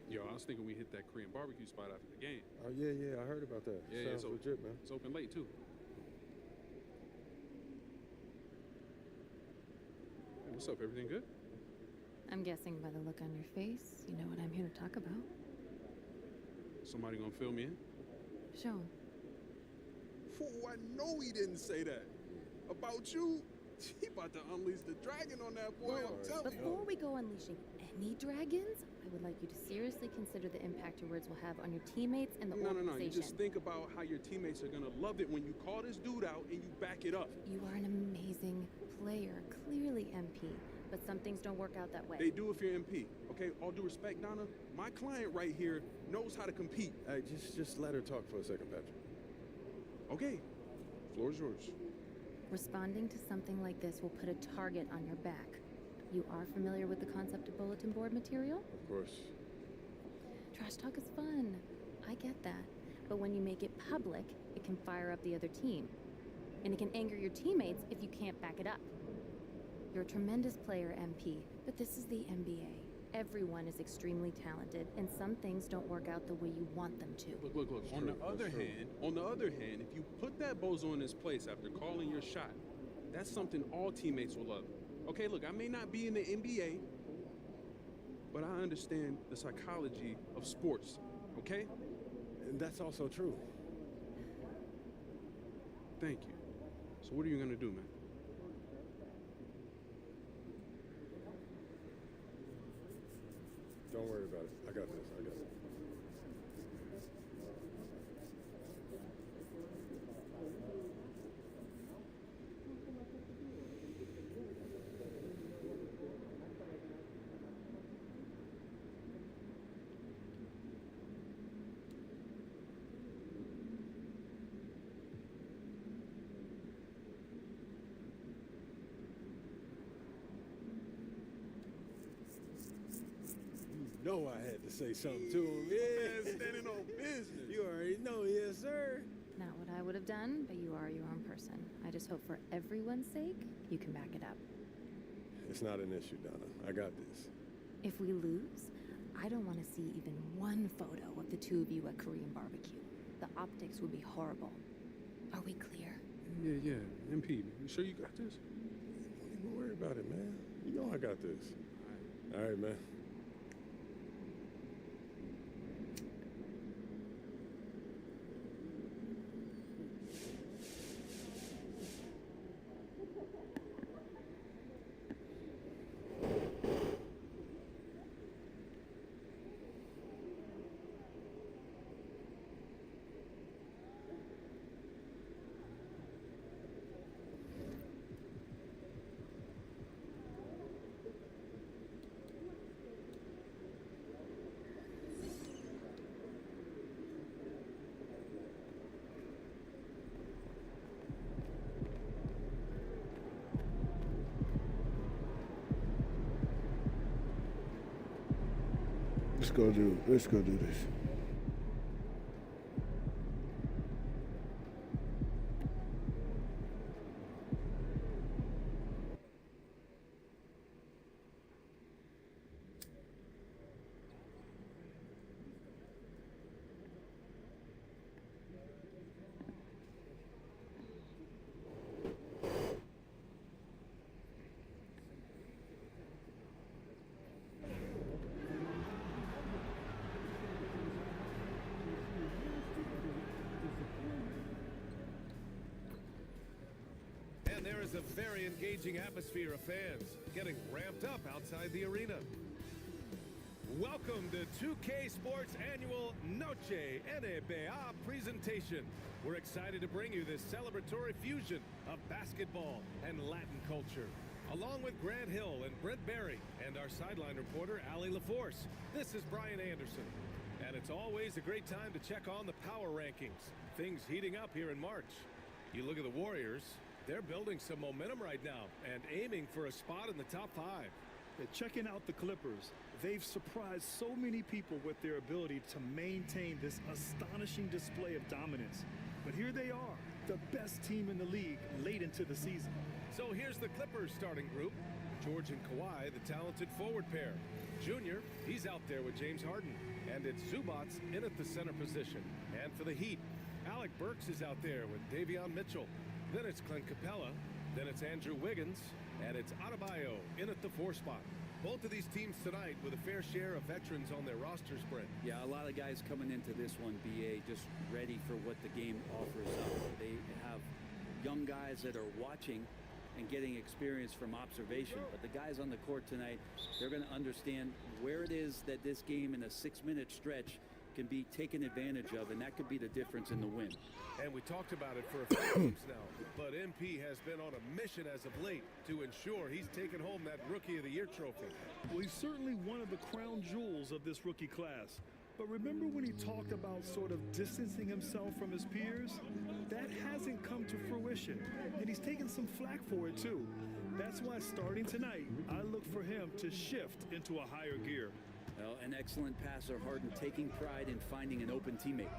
Speaker 11: Yo, I was thinking we hit that Korean barbecue spot after the game.
Speaker 12: Oh, yeah, I heard about that.
Speaker 11: Yeah,
Speaker 12: Sounds legit, man.
Speaker 11: It's open late, too. Hey, what's up? Everything good?
Speaker 13: I'm guessing by the look on your face, you know what I'm here to talk about.
Speaker 11: Somebody gonna fill me in?
Speaker 13: Show 'em.
Speaker 11: Fool, I know he didn't say that. About you? He about to unleash the dragon on that boy, I'm telling you.
Speaker 13: Before we go unleashing any dragons, I would like you to seriously consider the impact your words will have on your teammates and the organization.
Speaker 11: No. You just think about how your teammates are gonna love it when you call this dude out and you back it up.
Speaker 13: You are an amazing player, clearly MP, but some things don't work out that way.
Speaker 11: They do if you're MP, okay? All due respect, Donna, my client right here knows how to compete.
Speaker 12: Hey, just let her talk for a second, Patrick.
Speaker 11: Okay, floor's yours.
Speaker 13: Responding to something like this will put a target on your back. You are familiar with the concept of bulletin board material?
Speaker 12: Of course.
Speaker 13: Trash talk is fun. I get that. But when you make it public, it can fire up the other team. And it can anger your teammates if you can't back it up. You're a tremendous player, MP, but this is the NBA. Everyone is extremely talented, and some things don't work out the way you want them to.
Speaker 11: Look. On the other hand, if you put that bozo in his place after calling your shot, that's something all teammates will love. Okay, look, I may not be in the NBA, but I understand the psychology of sports, okay?
Speaker 12: And that's also true.
Speaker 11: Thank you. So what are you gonna do, man?
Speaker 12: Don't worry about it. I got this. know I had to say something to him. Yeah,
Speaker 11: Standing on business.
Speaker 12: you already know, yes, sir.
Speaker 13: Not what I would have done, but you are your own person. I just hope for everyone's sake, you can back it up.
Speaker 12: It's not an issue, Donna. I got this.
Speaker 13: If we lose, I don't want to see even one photo of the two of you at Korean barbecue. The optics would be horrible. Are we clear?
Speaker 11: Yeah. MP, you sure you got this?
Speaker 12: Don't even worry about it, man. You know I got this. All right, man.
Speaker 1: Let's go do this.
Speaker 14: And there is a very engaging atmosphere of fans getting ramped up outside the arena. Welcome to 2K Sports annual Noche NBA presentation. We're excited to bring you this celebratory fusion of basketball and Latin culture. Along with Grant Hill and Brent Berry and our sideline reporter, Allie LaForce, this is Brian Anderson. And it's always a great time to check on the power rankings. Things heating up here in March. You look at the Warriors, they're building some momentum right now and aiming for a spot in the top 5.
Speaker 15: Checking out the Clippers, they've surprised so many people with their ability to maintain this astonishing display of dominance. But here they are, the best team in the league late into the season.
Speaker 14: So here's the Clippers starting group. George and Kawhi, the talented forward pair. Junior, he's out there with James Harden. And it's Zubats in at the center position. And for the Heat, Alec Burks is out there with Davion Mitchell. Then it's Clint Capella. Then it's Andrew Wiggins. And it's Adebayo in at the 4 spot. Both of these teams tonight with a fair share of veterans on their rosters, Brent.
Speaker 6: Yeah, a lot of guys coming into this one, BA, just ready for what the game offers up. They have young guys that are watching and getting experience from observation. But the guys on the court tonight, they're going to understand where it is that this game in a 6-minute stretch can be taken advantage of, and that could be the difference in the win.
Speaker 14: And we talked about it for a few games now, but MP has been on a mission as of late to ensure he's taken home that Rookie of the Year trophy.
Speaker 15: Well, he's certainly one of the crown jewels of this rookie class. But remember when he talked about sort of distancing himself from his peers? That hasn't come to fruition, and he's taken some flack for it too. That's why starting tonight, I look for him to shift into a higher gear.
Speaker 6: Well, an excellent passer, Harden taking pride in finding an open teammate.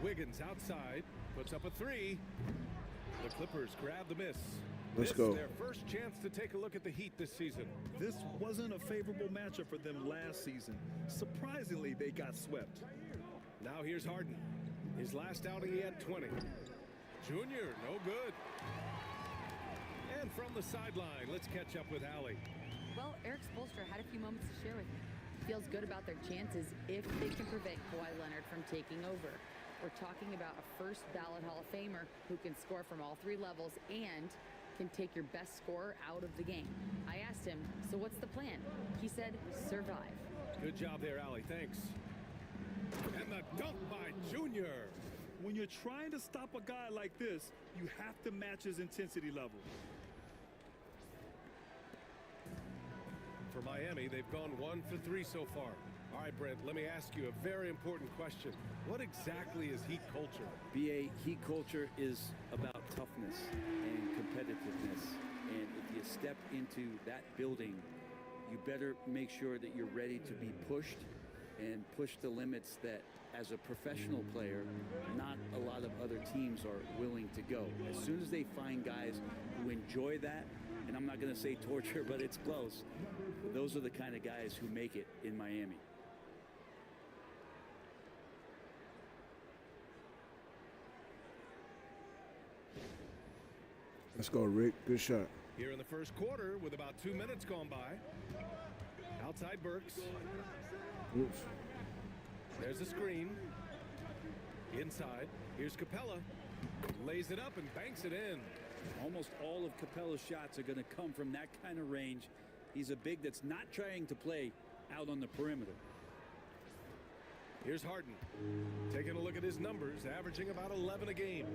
Speaker 14: Wiggins outside, puts up a 3. The Clippers grab the miss.
Speaker 1: Let's
Speaker 14: This
Speaker 1: go.
Speaker 14: is their first chance to take a look at the Heat this season.
Speaker 15: This wasn't a favorable matchup for them last season. Surprisingly, they got swept.
Speaker 14: Now here's Harden. His last outing, he had 20. Junior, no good. And from the sideline, let's catch up with Allie.
Speaker 16: Well, Eric Spoelstra had a few moments to share with me. Feels good about their chances if they can prevent Kawhi Leonard from taking over. We're talking about a first ballot Hall of Famer who can score from all 3 levels and can take your best scorer out of the game. I asked him, so what's the plan? He said, survive.
Speaker 14: Good job there, Allie. Thanks. And the dunk by Junior.
Speaker 15: When you're trying to stop a guy like this, you have to match his intensity level.
Speaker 14: For Miami, they've gone 1 for 3 so far. All right, Brent, let me ask you a very important question. What exactly is Heat culture?
Speaker 6: BA, Heat culture is about toughness and competitiveness. And if you step into that building
Speaker 17: you better make sure that you're ready to be pushed and push the limits that, as a professional player, not a lot of other teams are willing to go. As soon as they find guys who enjoy that, and I'm not going to say torture, but it's close, those are the kind of guys who make it in Miami.
Speaker 1: Let's go, Rick. Good shot.
Speaker 14: Here in the first quarter with about 2 minutes gone by. Outside Burks.
Speaker 1: Oops.
Speaker 14: There's a screen. Inside. Here's Capella. Lays it up and banks it in.
Speaker 17: Almost all of Capella's shots are going to come from that kind of range. He's a big that's not trying to play out on the perimeter.
Speaker 14: Here's Harden. Taking a look at his numbers, averaging about 11 a game.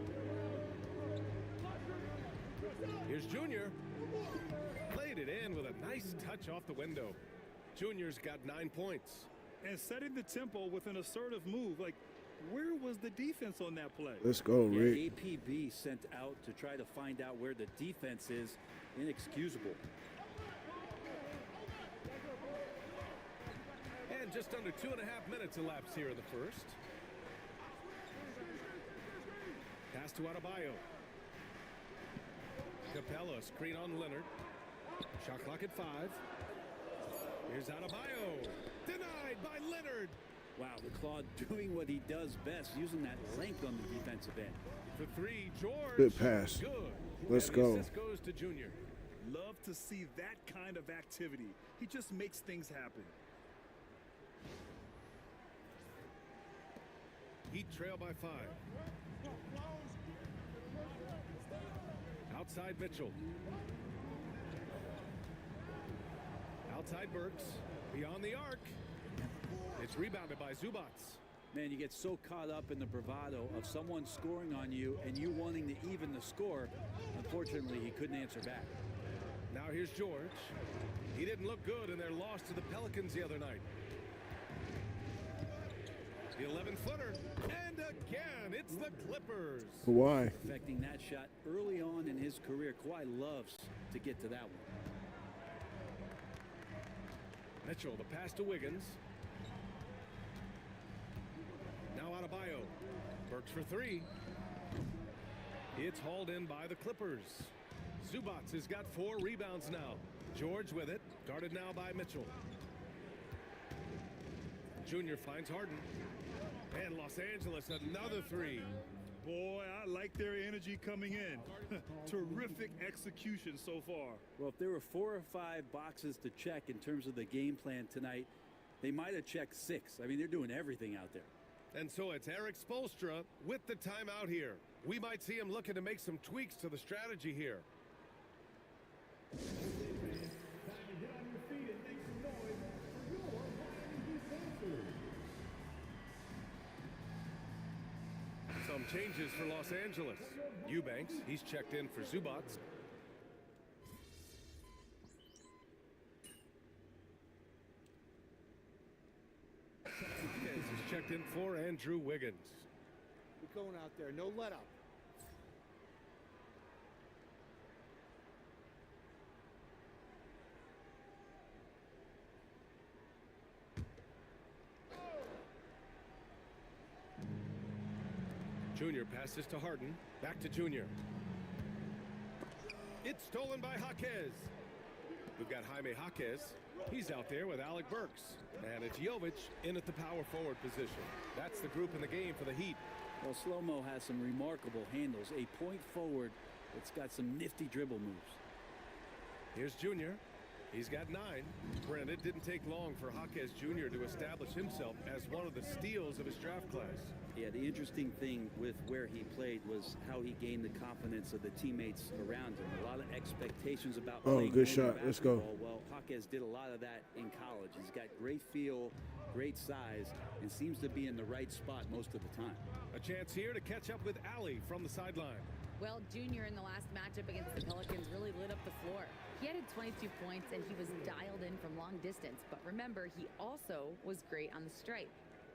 Speaker 14: Here's Junior. Played it in with a nice touch off the window. Junior's got 9 points.
Speaker 15: And setting the tempo with an assertive move. Like, where was the defense on that play?
Speaker 1: Let's go, Rick.
Speaker 17: Yeah, APB sent out to try to find out where the defense is. Inexcusable.
Speaker 14: And just under 2.5 minutes elapsed here in the first. Pass to Adebayo. Capella, screen on Leonard. Shot clock at 5. Here's Adebayo. Denied by Leonard.
Speaker 17: Wow, the Claude doing what he does best, using that length on the defensive end.
Speaker 14: For 3, George.
Speaker 1: Good pass.
Speaker 14: Good.
Speaker 1: Let's
Speaker 14: And
Speaker 1: go.
Speaker 14: The assist goes to Junior.
Speaker 15: Love to see that kind of activity. He just makes things happen.
Speaker 14: Heat trail by 5. Outside Mitchell. Outside Burks. Beyond the arc. It's rebounded by Zubats.
Speaker 17: Man, you get so caught up in the bravado of someone scoring on you and you wanting to even the score. Unfortunately, he couldn't answer back.
Speaker 14: Now here's George. He didn't look good in their loss to the Pelicans the other night. The 11-footer. And again, it's the Clippers.
Speaker 1: Kawhi.
Speaker 17: Affecting that shot early on in his career. Kawhi loves to get to that one.
Speaker 14: Mitchell, the pass to Wiggins. Now Adebayo. Burks for 3. It's hauled in by the Clippers. Zubats has got 4 rebounds now. George with it. Guarded now by Mitchell. Junior finds Harden. And Los Angeles, another 3.
Speaker 15: Boy, I like their energy coming in. Terrific execution so far.
Speaker 17: Well, if there were 4 or 5 boxes to check in terms of the game plan tonight, they might have checked 6. I mean, they're doing everything out there.
Speaker 14: And so it's Eric Spoelstra with the timeout here. We might see him looking to make some tweaks to the strategy here. Some changes for Los Angeles. Eubanks, he's checked in for Zubats. He's checked in for Andrew Wiggins.
Speaker 18: We're going out there, no let up.
Speaker 14: Junior passes to Harden. Back to Junior. It's stolen by Jaquez. We've got Jaime Jaquez. He's out there with Alec Burks. And it's Jovic in at the power forward position. That's the group in the game for the Heat.
Speaker 17: Well, Slow-Mo has some remarkable handles. A point forward that's got some nifty dribble moves.
Speaker 14: Here's Junior. He's got 9. Brent, it didn't take long for Jaquez Jr. to establish himself as one of the steals of his draft class.
Speaker 17: Yeah, the interesting thing with where he played was how he gained the confidence of the teammates around him. A lot of expectations about playing
Speaker 1: good shot. Let's go.
Speaker 17: Well, Jaquez did a lot of that in college. He's got great feel, great size, and seems to be in the right spot most of the time.
Speaker 14: A chance here to catch up with Allie from the sideline.
Speaker 16: Well, Junior in the last matchup against the Pelicans really lit up the floor. He added 22 points and he was dialed in from long distance. But remember, he also was great on the stripe.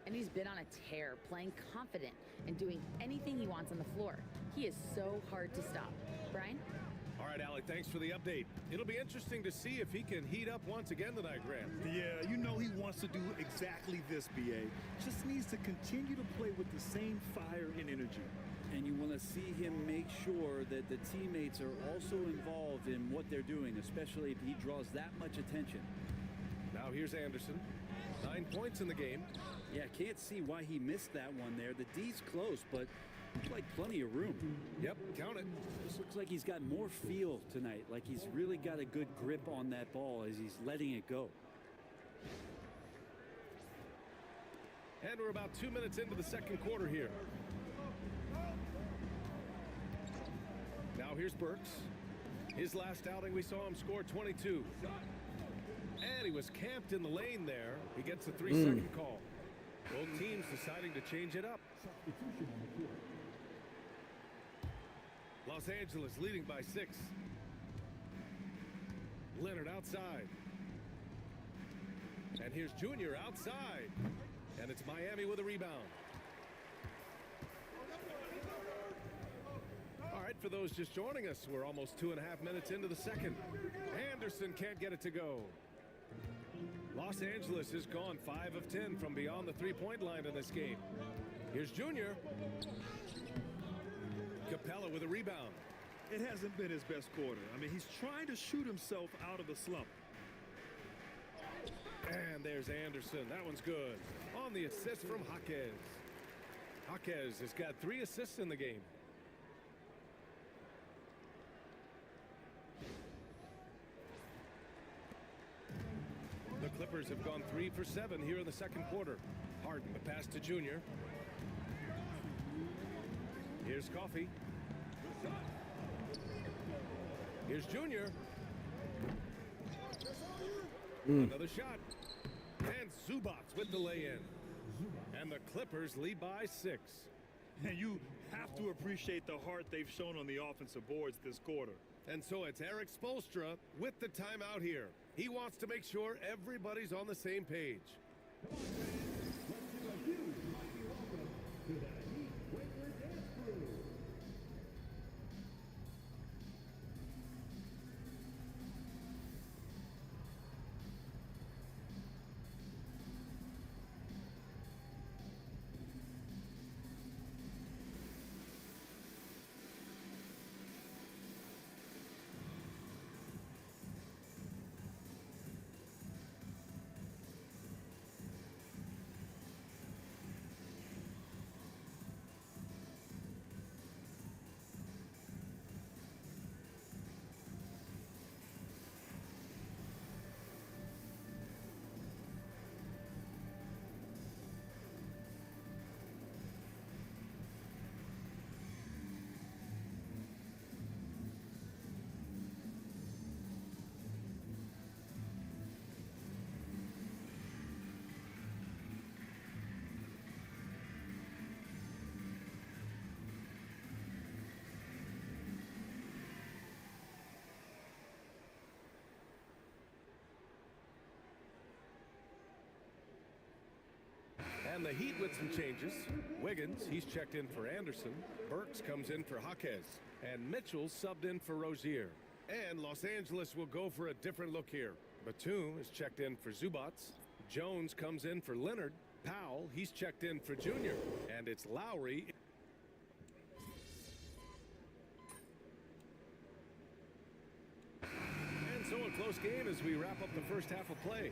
Speaker 16: And he's been on a tear, playing confident and doing anything he wants on the floor. He is so hard to stop. Brian?
Speaker 14: All right, Allie, thanks for the update. It'll be interesting to see if he can heat up once again tonight, Grant.
Speaker 15: Yeah, you know he wants to do exactly this, BA. Just needs to continue to play with the same fire and energy.
Speaker 17: And you want to see him make sure that the teammates are also involved in what they're doing, especially if he draws that much attention.
Speaker 14: Now here's Anderson. 9 points in the game.
Speaker 17: Yeah, can't see why he missed that one there. The D's close, but looks like plenty of room.
Speaker 14: Yep, count it.
Speaker 17: This looks like he's got more feel tonight, like he's really got a good grip on that ball as he's letting it go.
Speaker 14: And we're about 2 minutes into the second quarter here. Now here's Burks. His last outing, we saw him score 22. And he was camped in the lane there. He gets a 3-second call. Both teams deciding to change it up. Los Angeles leading by 6. Leonard outside. And here's Junior outside. And it's Miami with a rebound. All right, for those just joining us, we're almost 2.5 minutes into the second. Anderson can't get it to go. Los Angeles has gone 5 of 10 from beyond the three-point line in this game. Here's Junior. Capella with a rebound.
Speaker 15: It hasn't been his best quarter. I mean, he's trying to shoot himself out of the slump.
Speaker 14: And there's Anderson. That one's good. On the assist from Jaquez. Jaquez has got 3 assists in the game. The Clippers have gone 3 for 7 here in the second quarter. Harden, the pass to Junior. Here's Coffey. Here's Junior. Another shot. And Zubats with the lay-in. And the Clippers lead by 6.
Speaker 15: And you have to appreciate the heart they've shown on the offensive boards this quarter.
Speaker 14: And so it's Eric Spoelstra with the timeout here. He wants to make sure everybody's on the same page. And the Heat with some changes. Wiggins, he's checked in for Anderson. Burks comes in for Jaquez. And Mitchell subbed in for Rozier. And Los Angeles will go for a different look here. Batum is checked in for Zubats. Jones comes in for Leonard. Powell, he's checked in for Junior. And it's Lowry. And so a close game as we wrap up the first half of play.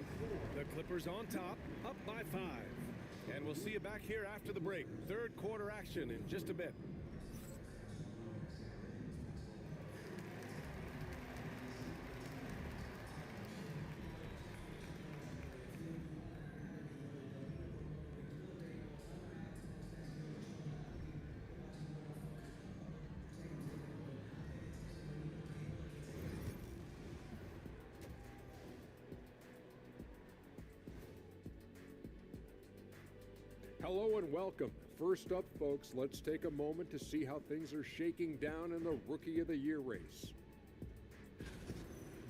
Speaker 14: The Clippers on top, up by 5. And we'll see you back here after the break. Third quarter action in just a bit.
Speaker 7: Hello and welcome. First up, folks, let's take a moment to see how things are shaking down in the Rookie of the Year race.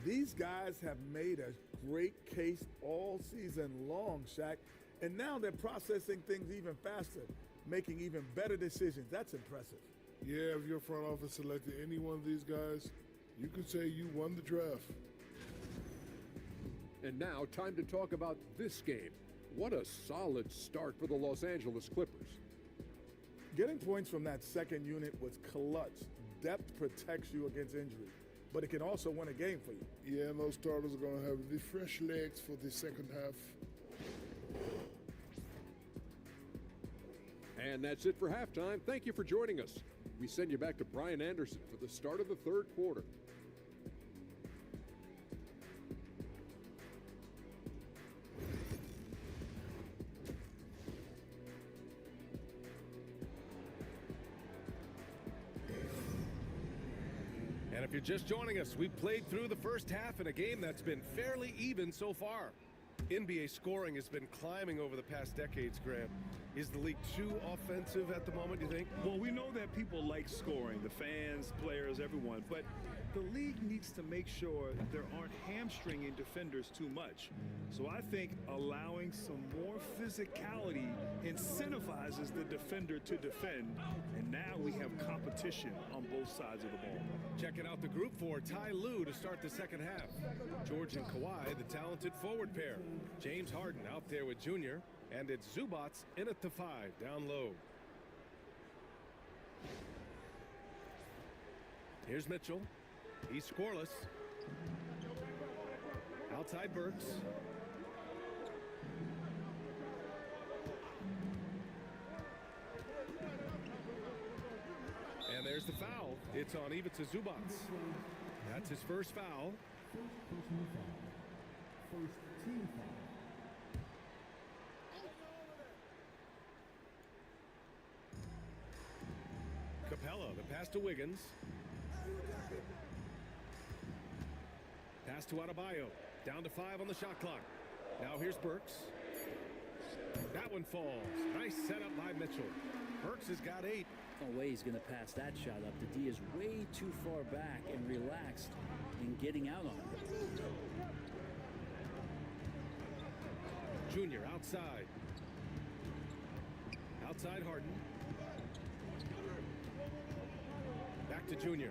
Speaker 9: These guys have made a great case all season long, Shaq, and now they're processing things even faster, making even better decisions. That's impressive.
Speaker 8: Yeah, if your front office selected any one of these guys, You could say you won the draft.
Speaker 7: And now, time to talk about this game. What a solid start for the Los Angeles Clippers.
Speaker 9: Getting points from that second unit was clutch. Depth protects you against injury, but it can also win a game for you.
Speaker 8: Yeah, and those starters are going to have the fresh legs for the second half.
Speaker 7: And that's it for halftime. Thank you for joining us. We send you back to Brian Anderson for the start of the third quarter.
Speaker 14: And if you're just joining us, we played through the first half in a game that's been fairly even so far. NBA scoring has been climbing over the past decades, Grant. Is the league too offensive at the moment, do you think?
Speaker 15: Well, we know that people like scoring, the fans, players, everyone, but the league needs to make sure there aren't hamstringing defenders too much. So I think allowing some more physicality incentivizes the defender to defend, and now we have competition on both sides of the ball.
Speaker 14: Checking out the group for Ty Lue to start the second half. George and Kawhi, the talented forward pair. James Harden out there with Junior, and it's Zubats in at the 5, down low. Here's Mitchell. He's scoreless. Outside Burks. And there's the foul. It's on Ivica Zubats. That's his first foul.
Speaker 2: First team foul.
Speaker 14: Capella, the pass to Wiggins. Pass to Adebayo. Down to 5 on the shot clock. Now here's Burks. That one falls. Nice setup by Mitchell. Burks has got 8.
Speaker 17: No way he's going to pass that shot up. The D is way too far back and relaxed in getting out on it.
Speaker 14: Junior outside. Outside Harden. Back to Junior.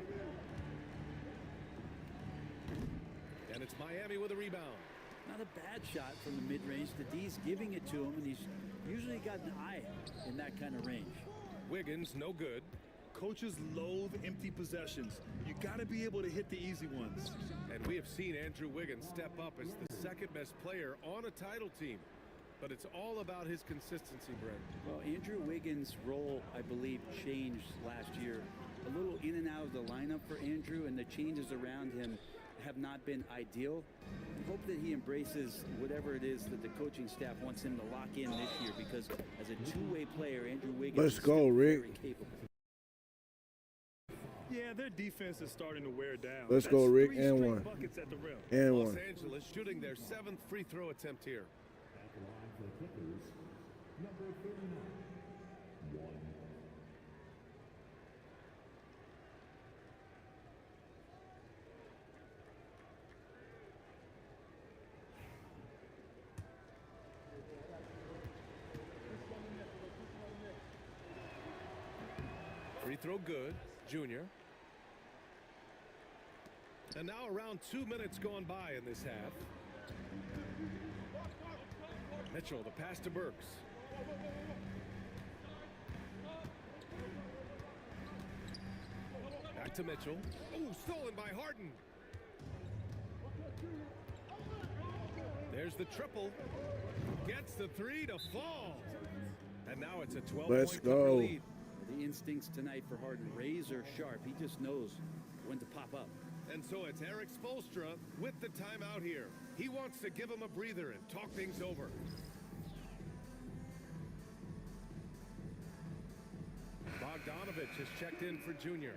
Speaker 14: And it's Miami with a rebound.
Speaker 17: Not a bad shot from the mid-range. The D's giving it to him, and he's usually got an eye in that kind of range.
Speaker 14: Wiggins, no good.
Speaker 15: Coaches loathe empty possessions. You got to be able to hit the easy ones.
Speaker 14: And we have seen Andrew Wiggins step up as the second best player on a title team. But it's all about his consistency, Brent.
Speaker 17: Well, Andrew Wiggins' role, I believe, changed last year. A little in and out of the lineup for Andrew, and the changes around him have not been ideal. I hope that he embraces whatever it is that the coaching staff wants him to lock in this year, because as a two-way player, Andrew Wiggins
Speaker 1: Let's
Speaker 17: is
Speaker 1: go,
Speaker 17: still
Speaker 1: Rick.
Speaker 17: very capable.
Speaker 15: Yeah, their defense is starting to wear down.
Speaker 1: Let's go, Rick,
Speaker 15: Three
Speaker 1: and
Speaker 15: straight
Speaker 1: one.
Speaker 15: buckets at the rim.
Speaker 1: And
Speaker 14: Los
Speaker 1: one.
Speaker 14: Angeles shooting their 7th free throw attempt here.
Speaker 2: At the line for the Clippers, number 39. 1.
Speaker 14: Free throw good. Junior. And now around 2 minutes gone by in this half. Mitchell, the pass to Burks. Back to Mitchell. Oh, stolen by Harden. There's the triple. Gets the 3 to fall. And now it's a 12-point
Speaker 1: Let's
Speaker 14: Clipper
Speaker 1: go.
Speaker 14: lead.
Speaker 17: The instincts tonight for Harden, razor sharp. He just knows when to pop up.
Speaker 14: And so it's Eric Spoelstra with the timeout here. He wants to give him a breather and talk things over. Bogdanovich has checked in for Junior.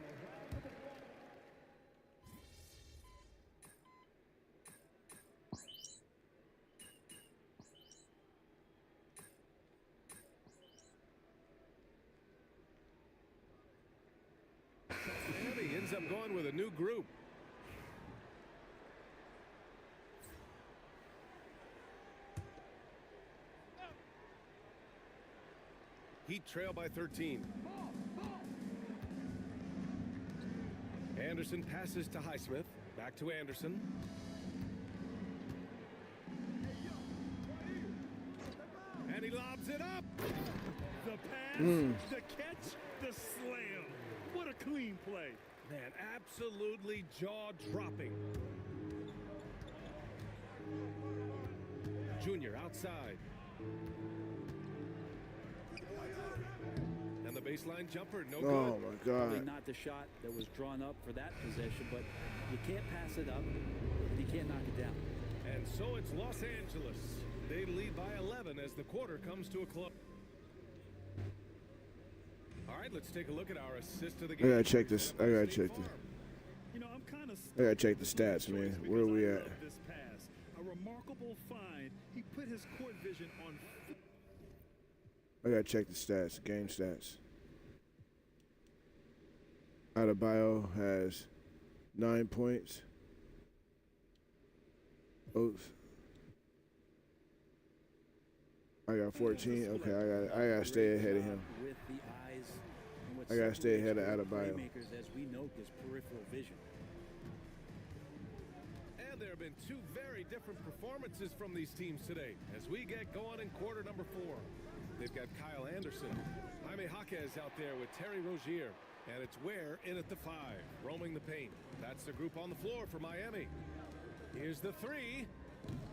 Speaker 14: Miami ends up going with a new group. Heat trail by 13. Anderson passes to Highsmith. Back to Anderson. And he lobs it up.
Speaker 15: The pass, the catch, the slam. What a clean play.
Speaker 14: Man, absolutely jaw-dropping. Junior outside. And the baseline jumper, no good.
Speaker 1: Oh, my God.
Speaker 17: Probably not the shot that was drawn up for that possession, but you can't pass it up, and you can't knock it down.
Speaker 14: And so it's Los Angeles. They lead by 11 as the quarter comes to a close. All right, let's take a look at our assist of the game.
Speaker 1: I gotta check this. I gotta check this.
Speaker 15: You know, I'm kind of.
Speaker 1: I gotta check the stats, man. Where are we at?
Speaker 15: This pass, a remarkable find. He put his court vision on.
Speaker 1: I gotta check the stats, game stats. Adebayo has 9 points. Oops. I got 14. Okay, I gotta stay ahead of him.
Speaker 17: With the eyes and what
Speaker 1: I gotta stay ahead of
Speaker 17: separates
Speaker 1: Adebayo.
Speaker 17: playmakers, as we note, is peripheral vision.
Speaker 14: And there have been two very different performances from these teams today as we get going in quarter number 4. They've got Kyle Anderson, Jaime Jaquez out there with Terry Rozier, and it's Ware in at the 5, roaming the paint. That's the group on the floor for Miami. Here's the 3.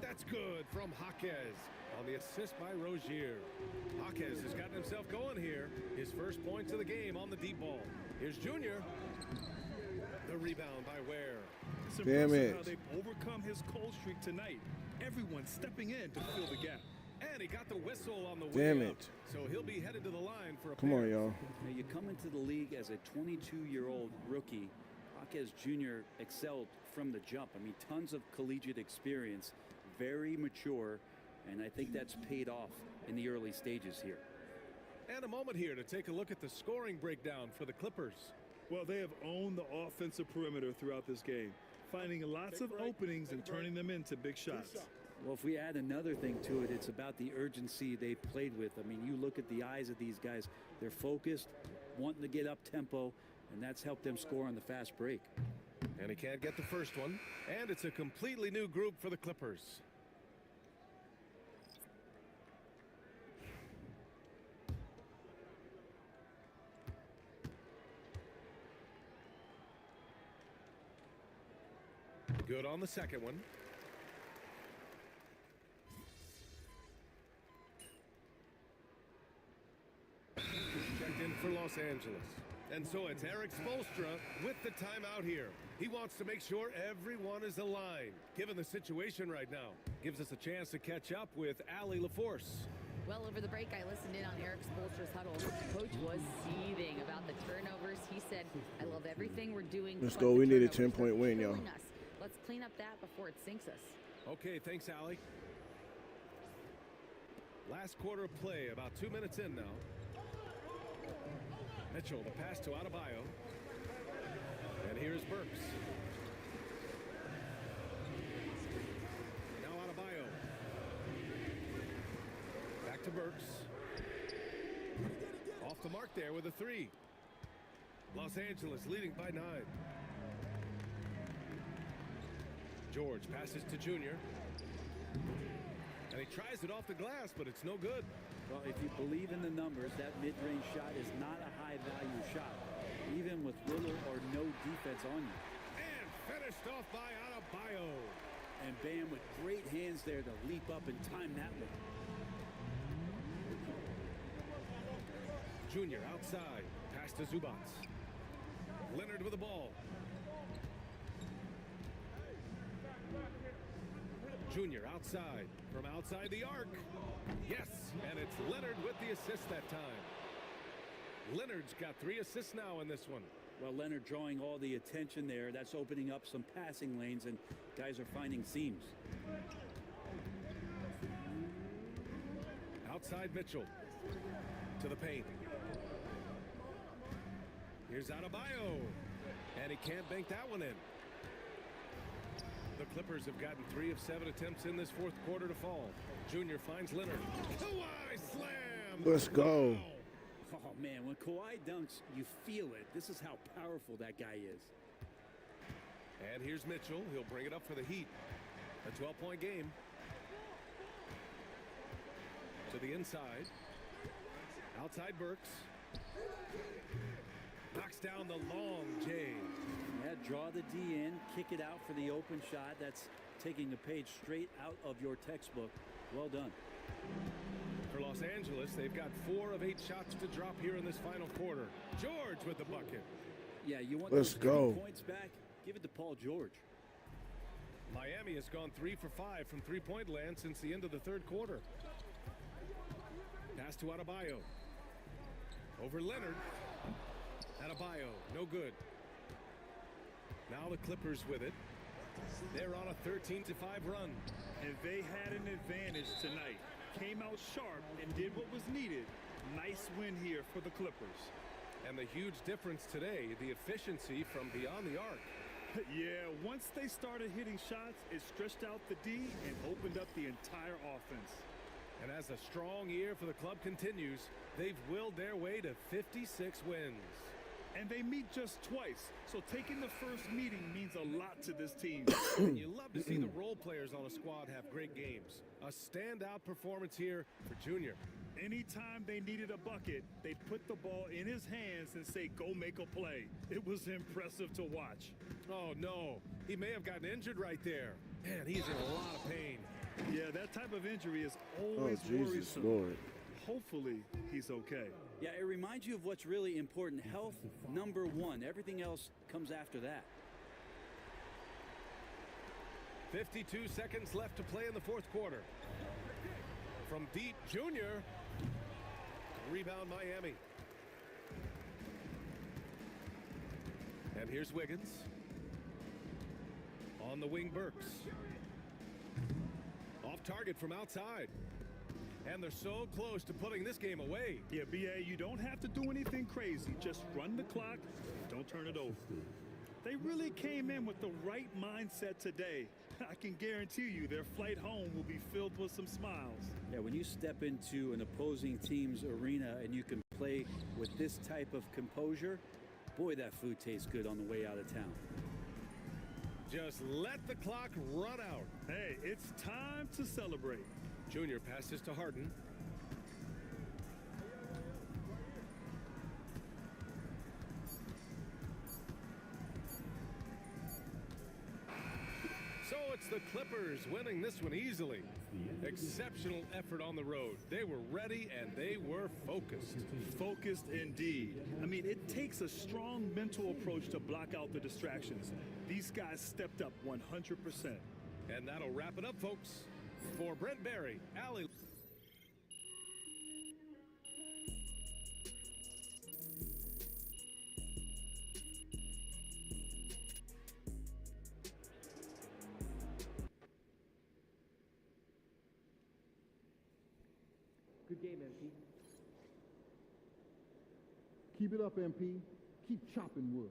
Speaker 14: That's good from Jaquez on the assist by Rozier. Jaquez has gotten himself going here. His first points of the game on the deep ball. Here's Junior. The rebound by Ware.
Speaker 15: It's
Speaker 1: Damn
Speaker 15: impressive
Speaker 1: it.
Speaker 15: how they've overcome his cold streak tonight. Everyone stepping in to fill the gap.
Speaker 14: And he got the whistle on the
Speaker 1: Damn
Speaker 14: way
Speaker 1: it.
Speaker 14: up. So he'll be headed to the line for a
Speaker 1: Come
Speaker 14: pair.
Speaker 1: on, y'all.
Speaker 17: Now, you come into the league as a 22-year-old rookie. Jaquez Jr. excelled from the jump. I mean, tons of collegiate experience, very mature, and I think that's paid off in the early stages here.
Speaker 14: And a moment here to take a look at the scoring breakdown for the Clippers.
Speaker 15: Well, they have owned the offensive perimeter throughout this game, finding lots of openings and turning them into big shots.
Speaker 17: Well, if we add another thing to it, it's about the urgency they played with. I mean, you look at the eyes of these guys. They're focused, wanting to get up tempo, and that's helped them score on the fast break.
Speaker 14: And he can't get the first one. And it's a completely new group for the Clippers. Good on the second one. Checked in for Los Angeles. And so it's Eric Spoelstra with the timeout here. He wants to make sure everyone is aligned. Given the situation right now, gives us a chance to catch up with Allie LaForce.
Speaker 16: Well, over the break, I listened in on Eric Spoelstra's huddle. The coach was seething about the turnovers. He said, I love everything we're doing.
Speaker 1: Let's
Speaker 16: but
Speaker 1: go.
Speaker 16: the
Speaker 1: We need a
Speaker 16: turnovers
Speaker 1: 10-point
Speaker 16: are
Speaker 1: win, y'all.
Speaker 16: killing us. Let's clean up that before it sinks us.
Speaker 14: Okay, thanks, Allie. Last quarter of play, about 2 minutes in now. Mitchell, the pass to Adebayo. And here's Burks. Now Adebayo. Back to Burks. Off the mark there with a 3. Los Angeles leading by 9. George passes to Junior. And he tries it off the glass, but it's no good.
Speaker 17: Well, if you believe in the numbers, that mid-range shot is not a high-value shot, even with little or no defense on you.
Speaker 14: And finished off by Adebayo.
Speaker 17: And Bam with great hands there to leap up and time that one.
Speaker 14: Junior outside. Pass to Zubats. Leonard with the ball. Junior outside. From outside the arc. Yes, and it's Leonard with the assist that time. Leonard's got 3 assists now in this one.
Speaker 17: Well, Leonard drawing all the attention there. That's opening up some passing lanes, and guys are finding seams.
Speaker 14: Outside Mitchell. To the paint. Here's Adebayo. And he can't bank that one in. The Clippers have gotten 3 of 7 attempts in this fourth quarter to fall. Junior finds Leonard. Kawhi slam!
Speaker 1: Let's go.
Speaker 17: Oh, man, when Kawhi dunks, you feel it. This is how powerful that guy is.
Speaker 14: And here's Mitchell. He'll bring it up for the Heat. A 12-point game. To the inside. Outside Burks. Knocks down the long J.
Speaker 17: Yeah, draw the D in, kick it out for the open shot. That's taking a page straight out of your textbook. Well done.
Speaker 14: For Los Angeles, they've got 4 of 8 shots to drop here in this final quarter. George with the bucket.
Speaker 17: Yeah, you want
Speaker 1: Let's
Speaker 17: those
Speaker 1: go.
Speaker 17: 3 points back? Give it to Paul George.
Speaker 14: Miami has gone 3 for 5 from three-point land since the end of the third quarter. Pass to Adebayo. Over Leonard. Adebayo, no good. Now the Clippers with it. They're on a 13-5 run.
Speaker 15: And they had an advantage tonight. Came out sharp and did what was needed. Nice win here for the Clippers.
Speaker 14: And the huge difference today, the efficiency from beyond the arc.
Speaker 15: Yeah, once they started hitting shots, it stretched out the D and opened up the entire offense.
Speaker 14: And as a strong year for the club continues, they've willed their way to 56 wins.
Speaker 15: And they meet just twice, so taking the first meeting means a lot to this team.
Speaker 14: And you love to see the role players on a squad have great games. A standout performance here for Junior.
Speaker 15: Anytime they needed a bucket, they put the ball in his hands and say, go make a play. It was impressive to watch.
Speaker 14: Oh, no. He may have gotten injured right there. Man, he's in a lot of pain.
Speaker 15: Yeah, that type of injury is always
Speaker 1: Jesus
Speaker 15: worrisome.
Speaker 1: Lord.
Speaker 15: Hopefully, he's okay.
Speaker 17: Yeah, it reminds you of what's really important. Health, number 1. Everything else comes after that.
Speaker 14: 52 seconds left to play in the fourth quarter. From deep, Junior. Rebound, Miami. And here's Wiggins. On the wing, Burks. Off target from outside. And they're so close to putting this game away.
Speaker 15: Yeah, B.A., you don't have to do anything crazy. Just run the clock. Don't turn it over. They really came in with the right mindset today. I can guarantee you their flight home will be filled with some smiles.
Speaker 17: Yeah, when you step into an opposing team's arena and you can play with this type of composure, boy, that food tastes good on the way out of town.
Speaker 14: Just let the clock run out.
Speaker 15: Hey, it's time to celebrate.
Speaker 14: Junior passes to Harden. So it's the Clippers winning this one easily. Exceptional effort on the road. They were ready and they were focused.
Speaker 15: Focused indeed. I mean, it takes a strong mental approach to block out the distractions. These guys stepped up 100%.
Speaker 14: And that'll wrap it up, folks. For Brent Barry, Allie.
Speaker 10: Good game, MP.
Speaker 2: Keep it up, MP. Keep chopping wood.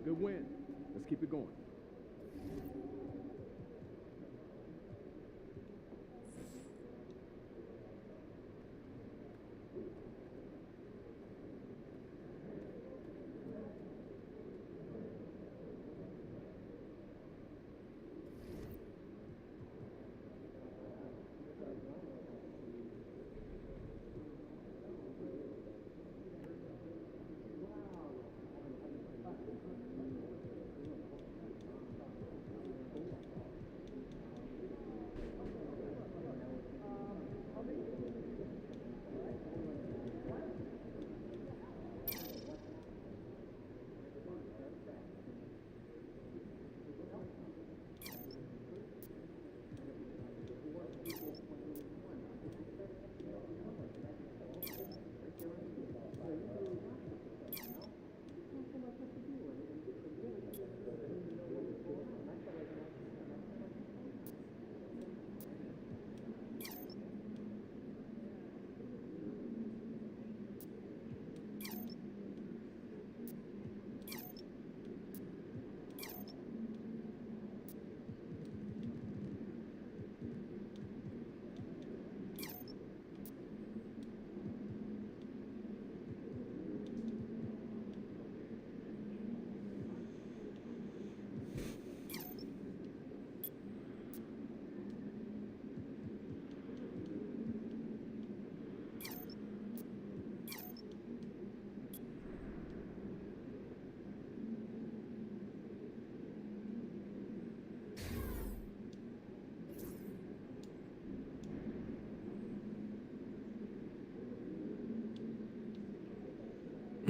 Speaker 2: Good win. Let's keep it going.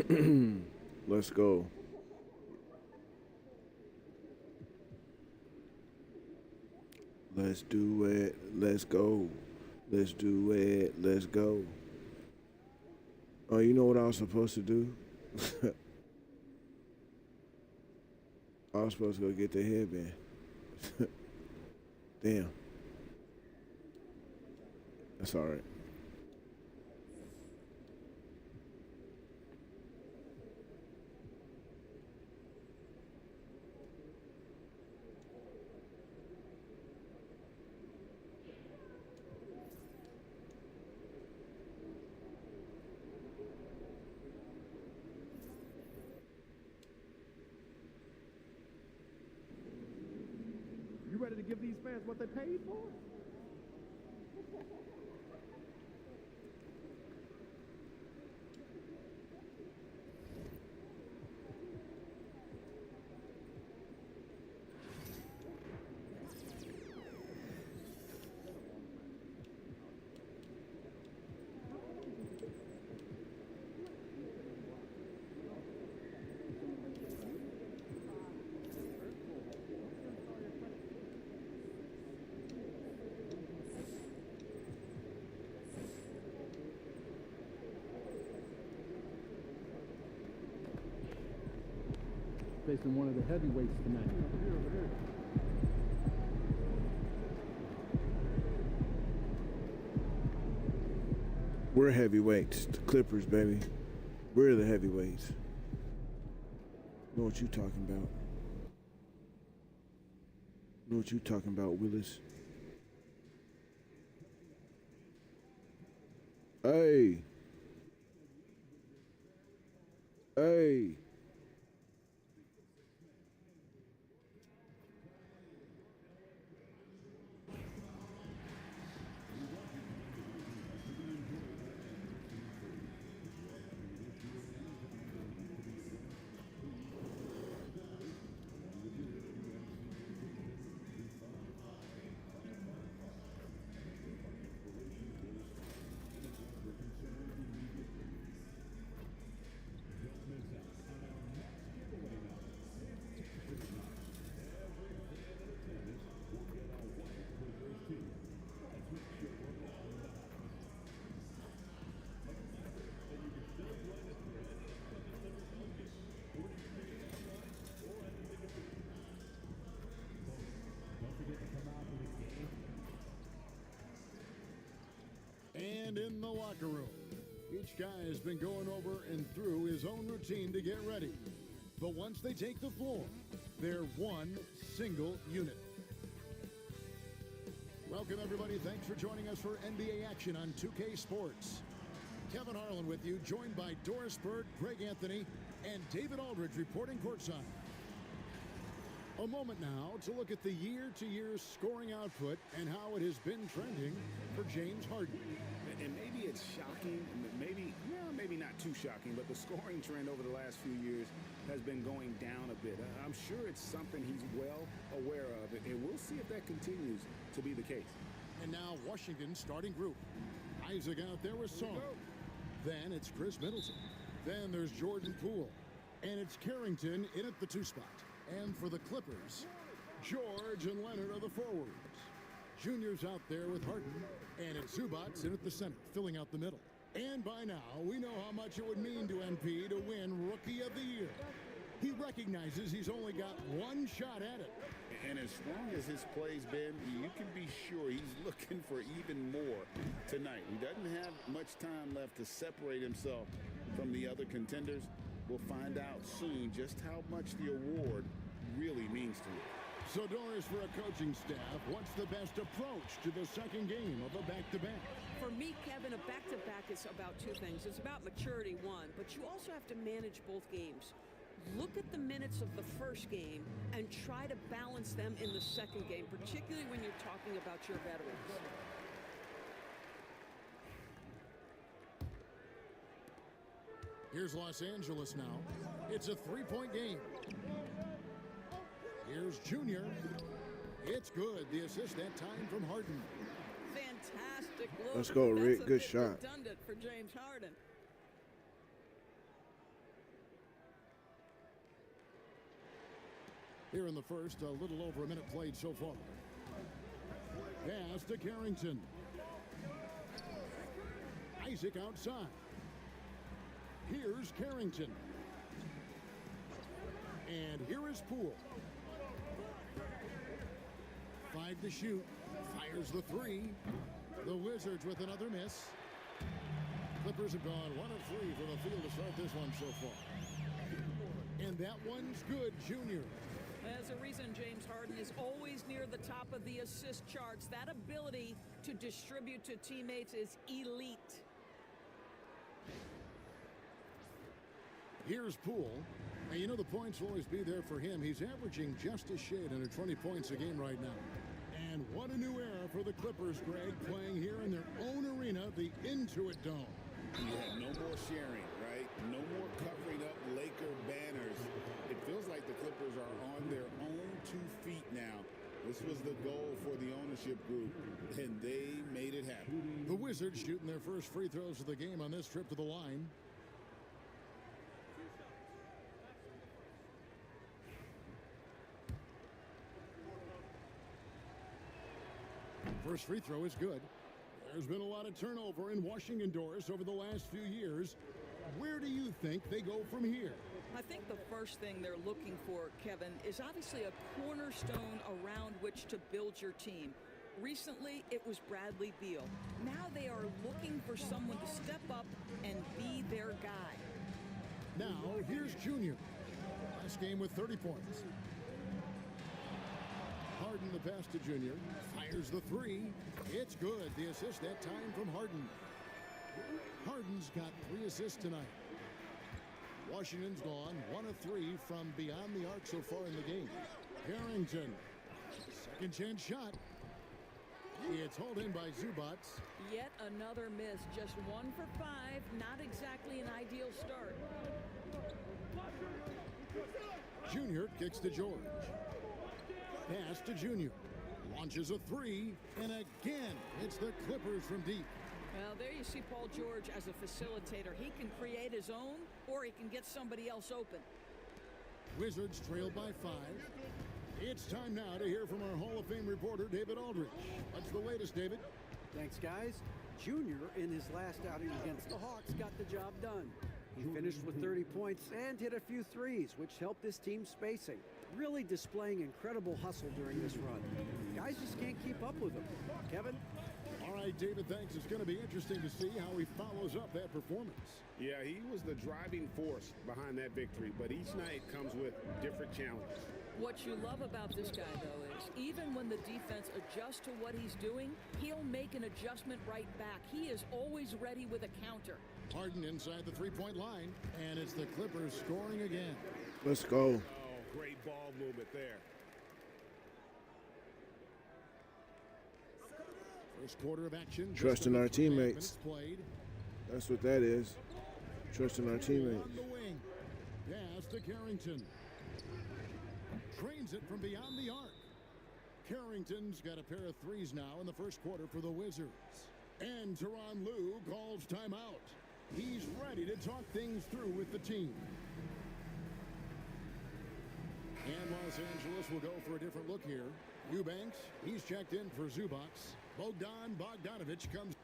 Speaker 1: Let's go. Let's do it. Let's go. Let's do it. Let's go. Oh, you know what I was supposed to do? I was supposed to go get the headband. Damn. That's all right.
Speaker 2: You ready to give these fans what they paid for? Facing one of the heavyweights tonight.
Speaker 1: We're heavyweights. The Clippers, baby. We're the heavyweights. Know what you talking about. Know what you talking about, Willis. Hey. Hey.
Speaker 3: And in the locker room, each guy has been going over and through his own routine to get ready. But once they take the floor, they're one single unit. Welcome, everybody. Thanks for joining us for NBA action on 2K Sports. Kevin Harlan with you, joined by Doris Bird, Greg Anthony, and David Aldridge reporting courtside. A moment now to look at the year-to-year scoring output and how it has been trending for James Harden.
Speaker 4: And maybe it's shocking, maybe not too shocking, but the scoring trend over the last few years has been going down a bit. I'm sure it's something he's well aware of, and we'll see if that continues to be the case.
Speaker 3: And now Washington's starting group. Isaac out there with Song. Then it's Chris Middleton. Then there's Jordan Poole. And it's Carrington in at the 2 spot. And for the Clippers, George and Leonard are the forwards. Junior's out there with Harden. And it's Zubats in at the center, filling out the middle. And by now, we know how much it would mean to MP to win Rookie of the Year. He recognizes he's only got one shot at it.
Speaker 4: And as strong as his play's been, you can be sure he's looking for even more tonight. He doesn't have much time left to separate himself from the other contenders. We'll find out soon just how much the award really means to him.
Speaker 3: So Doris, for a coaching staff, what's the best approach to the second game of a back-to-back?
Speaker 5: For me, Kevin, a back-to-back is about 2 things. It's about maturity, one, but you also have to manage both games. Look at the minutes of the first game and try to balance them in the second game, particularly when you're talking about your veterans.
Speaker 3: Here's Los Angeles now. It's a 3-point game. Here's Junior. It's good. The assist that time from Harden.
Speaker 5: Fantastic look.
Speaker 1: Let's go, Rick. Good shot.
Speaker 5: Redundant for James Harden.
Speaker 3: Here in the first, a little over a minute played so far. Pass to Carrington. Isaac outside. Here's Carrington. And here is Poole. 5 to shoot. Fires the 3. The Wizards with another miss. Clippers have gone 1 of 3 from the field to start this one so far. And that one's good, Junior.
Speaker 5: There's a reason James Harden is always near the top of the assist charts. That ability to distribute to teammates is elite.
Speaker 3: Here's Poole. And you know the points will always be there for him. He's averaging just a shade under 20 points a game right now. And what a new era for the Clippers, Greg, playing here in their own arena, the Intuit Dome.
Speaker 4: You have no more sharing, right? No more covering up Laker banners. It feels like the Clippers are on their own 2 feet now. This was the goal for the ownership group, and they made it happen.
Speaker 3: The Wizards shooting their first free throws of the game on this trip to the line. First free throw is good. There's been a lot of turnover in Washington doors over the last few years. Where do you think they go from here?
Speaker 5: I think the first thing they're looking for, Kevin, is obviously a cornerstone around which to build your team. Recently, it was Bradley Beal. Now they are looking for someone to step up and be their guy.
Speaker 3: Now, here's Junior. Last game with 30 points. Harden the pass to Junior. Fires the 3. It's good. The assist that time from Harden. Harden's got 3 assists tonight. Washington's gone 1 of 3 from beyond the arc so far in the game. Carrington. Second chance shot. It's hauled in by Zubac.
Speaker 5: Yet another miss. Just 1 for 5. Not exactly an ideal start.
Speaker 3: Junior kicks to George. Pass to Junior. Launches a 3. And again, it's the Clippers from deep.
Speaker 5: Well, there you see Paul George as a facilitator. He can create his own, or he can get somebody else open.
Speaker 3: Wizards trail by 5. It's time now to hear from our Hall of Fame reporter, David Aldrich. What's the latest, David?
Speaker 6: Thanks, guys. Junior, in his last outing against the Hawks, got the job done. He finished with 30 points and hit a few threes, which helped his team spacing. Really displaying incredible hustle during this run. Guys just can't keep up with him. Kevin?
Speaker 3: All right, David, thanks. It's going to be interesting to see how he follows up that performance.
Speaker 4: Yeah, he was the driving force behind that victory, but each night comes with different challenges.
Speaker 5: What you love about this guy, though, is even when the defense adjusts to what he's doing, he'll make an adjustment right back. He is always ready with a counter.
Speaker 3: Harden inside the three-point line, and it's the Clippers scoring again.
Speaker 1: Let's go.
Speaker 4: Oh, great ball movement there.
Speaker 3: First quarter of action.
Speaker 1: Trusting our teammates. That's what that is. Trusting our teammates.
Speaker 3: On the wing. Pass to Carrington. Trains it from beyond the arc. Carrington's got a pair of threes now in the first quarter for the Wizards. And Tyronn Lue calls timeout. He's ready to talk things through with the team. And Los Angeles will go for a different look here. Eubanks, he's checked in for Zubac. Bogdanovich comes.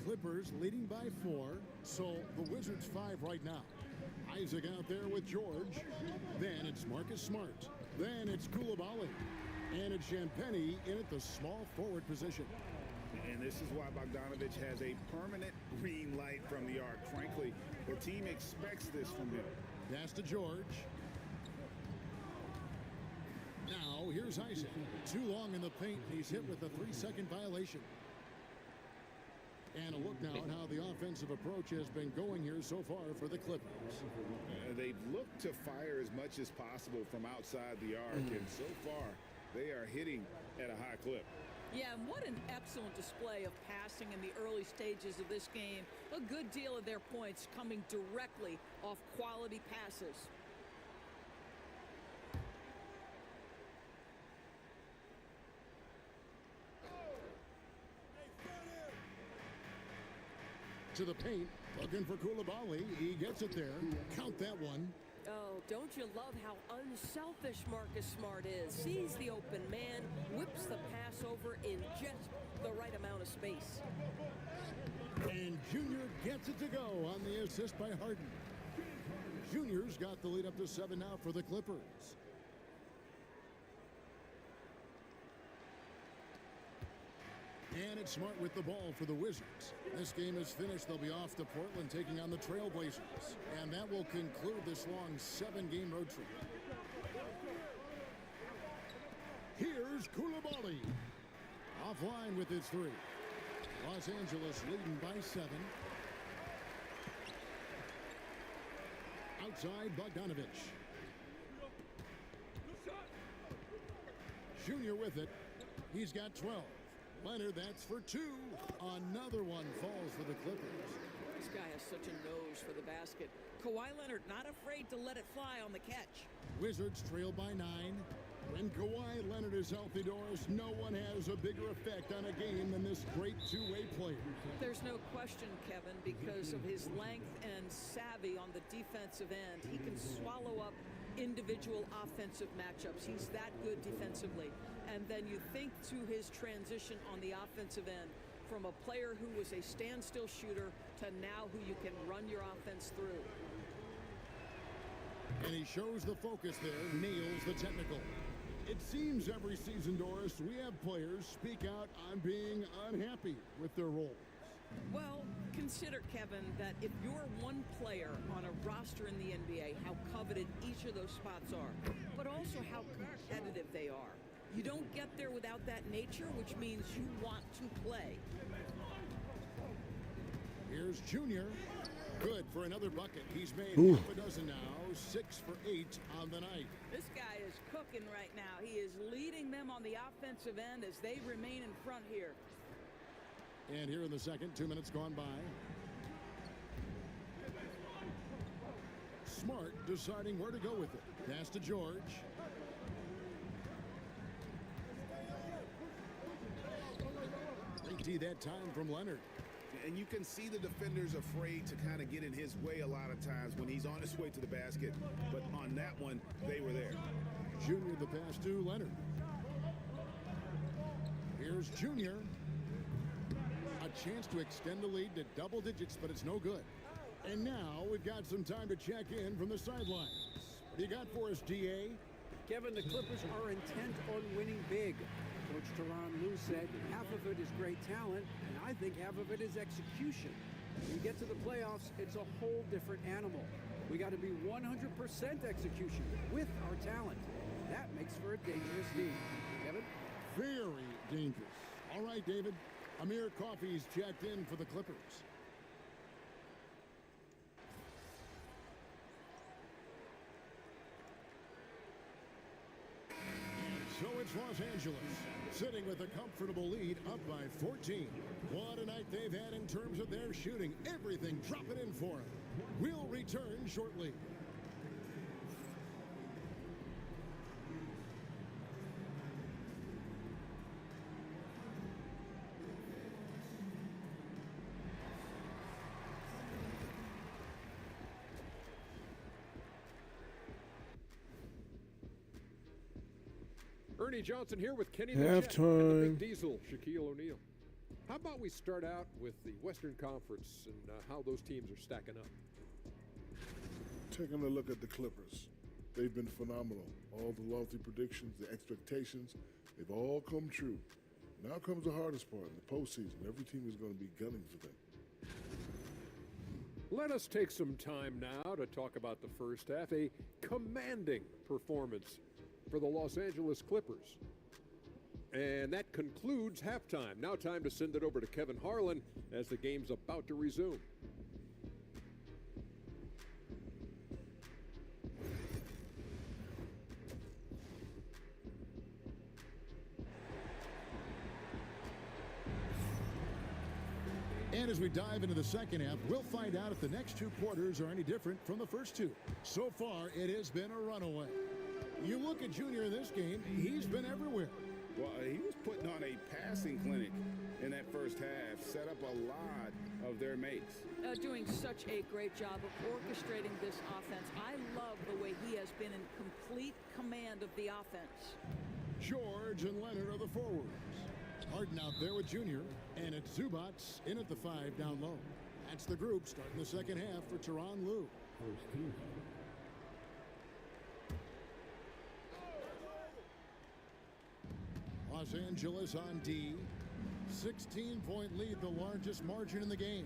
Speaker 3: Clippers leading by 4, so the Wizards 5 right now. Isaac out there with George. Then it's Marcus Smart. Then it's Koulibaly. And it's Champagnie in at the small forward position.
Speaker 4: And this is why Bogdanovich has a permanent green light from the arc. Frankly, the team expects this from him.
Speaker 3: Pass to George. Now, here's Isaac. Too long in the paint. He's hit with a 3-second violation. And a look now at how the offensive approach has been going here so far for the Clippers.
Speaker 4: They've looked to fire as much as possible from outside the arc, and so far, they are hitting at a high clip.
Speaker 5: Yeah, and what an excellent display of passing in the early stages of this game. A good deal of their points coming directly off quality passes.
Speaker 3: To the paint, looking for Koulibaly. He gets it there. Count that one.
Speaker 19: Oh, don't you love how unselfish Marcus Smart is? Sees the open man, whips the pass over in just the right amount of space.
Speaker 3: And Junior gets it to go on the assist by Harden. Junior's got the lead up to 7 now for the Clippers. And it's Smart with the ball for the Wizards. This game is finished. They'll be off to Portland taking on the Trailblazers. And that will conclude this long 7-game road trip. Here's Koulibaly. Offline with his 3. Los Angeles leading by 7. Outside Bogdanovich. Junior with it. He's got 12. Leonard, that's for 2. Another one falls for the Clippers.
Speaker 5: This guy has such a nose for the basket. Kawhi Leonard not afraid to let it fly on the catch.
Speaker 3: Wizards trail by 9. When Kawhi Leonard is healthy, Doris, no one has a bigger effect on a game than this great two-way player.
Speaker 5: There's no question, Kevin, because of his length and savvy on the defensive end. He can swallow up individual offensive matchups. He's that good defensively. And then you think to his transition on the offensive end from a player who was a standstill shooter to now who you can run your offense through.
Speaker 3: And he shows the focus there, nails the technical. It seems every season, Doris, we have players speak out on being unhappy with their roles.
Speaker 5: Well, consider, Kevin, that if you're one player on a roster in the NBA, how coveted each of those spots are, but also how competitive they are. You don't get there without that nature, which means you want to play.
Speaker 3: Here's Junior. Good for another bucket. He's made half a dozen now, 6 for 8 on the night.
Speaker 5: This guy is cooking right now. He is leading them on the offensive end as they remain in front here.
Speaker 3: And here in the second, 2 minutes gone by. Smart deciding where to go with it. Pass to George. Great D that time from Leonard.
Speaker 4: And you can see the defenders afraid to kind of get in his way a lot of times when he's on his way to the basket. But on that one, they were there.
Speaker 3: Junior the pass to Leonard. Here's Junior. A chance to extend the lead to double digits, but it's no good. And now we've got some time to check in from the sidelines. What do you got for us, DA?
Speaker 6: Kevin, the Clippers are intent on winning big. Coach Tyronn Lue said half of it is great talent, and I think half of it is execution. When you get to the playoffs, it's a whole different animal. We got to be 100% execution with our talent. That makes for a dangerous team. Kevin?
Speaker 3: Very dangerous. All right, David. Amir Coffey's checked in for the Clippers. So it's Los Angeles, sitting with a comfortable lead up by 14. What a night they've had in terms of their shooting. Everything dropping in for them. We'll return shortly.
Speaker 7: Ernie Johnson here with Kenny the Jet and the Big Diesel, Shaquille O'Neal. How about we start out with the Western Conference and how those teams are stacking up?
Speaker 8: Taking a look at the Clippers. They've been phenomenal. All the lofty predictions, the expectations, they've all come true. Now comes the hardest part, in the postseason. Every team is going to be gunning for them.
Speaker 7: Let us take some time now to talk about the first half. A commanding performance for the Los Angeles Clippers. And that concludes halftime. Now time to send it over to Kevin Harlan as the game's about to resume.
Speaker 3: And as we dive into the second half, we'll find out if the next 2 quarters are any different from the first 2. So far, it has been a runaway. You look at Junior in this game, he's been everywhere.
Speaker 4: Well, he was putting on a passing clinic in that first half, set up a lot of their mates.
Speaker 5: Doing such a great job of orchestrating this offense. I love the way he has been in complete command of the offense.
Speaker 3: George and Leonard are the forwards. Harden out there with Junior, and it's Zubats in at the 5 down low. That's the group starting the second half for Tyronn Lue. Los Angeles on D. 16-point lead, the largest margin in the game.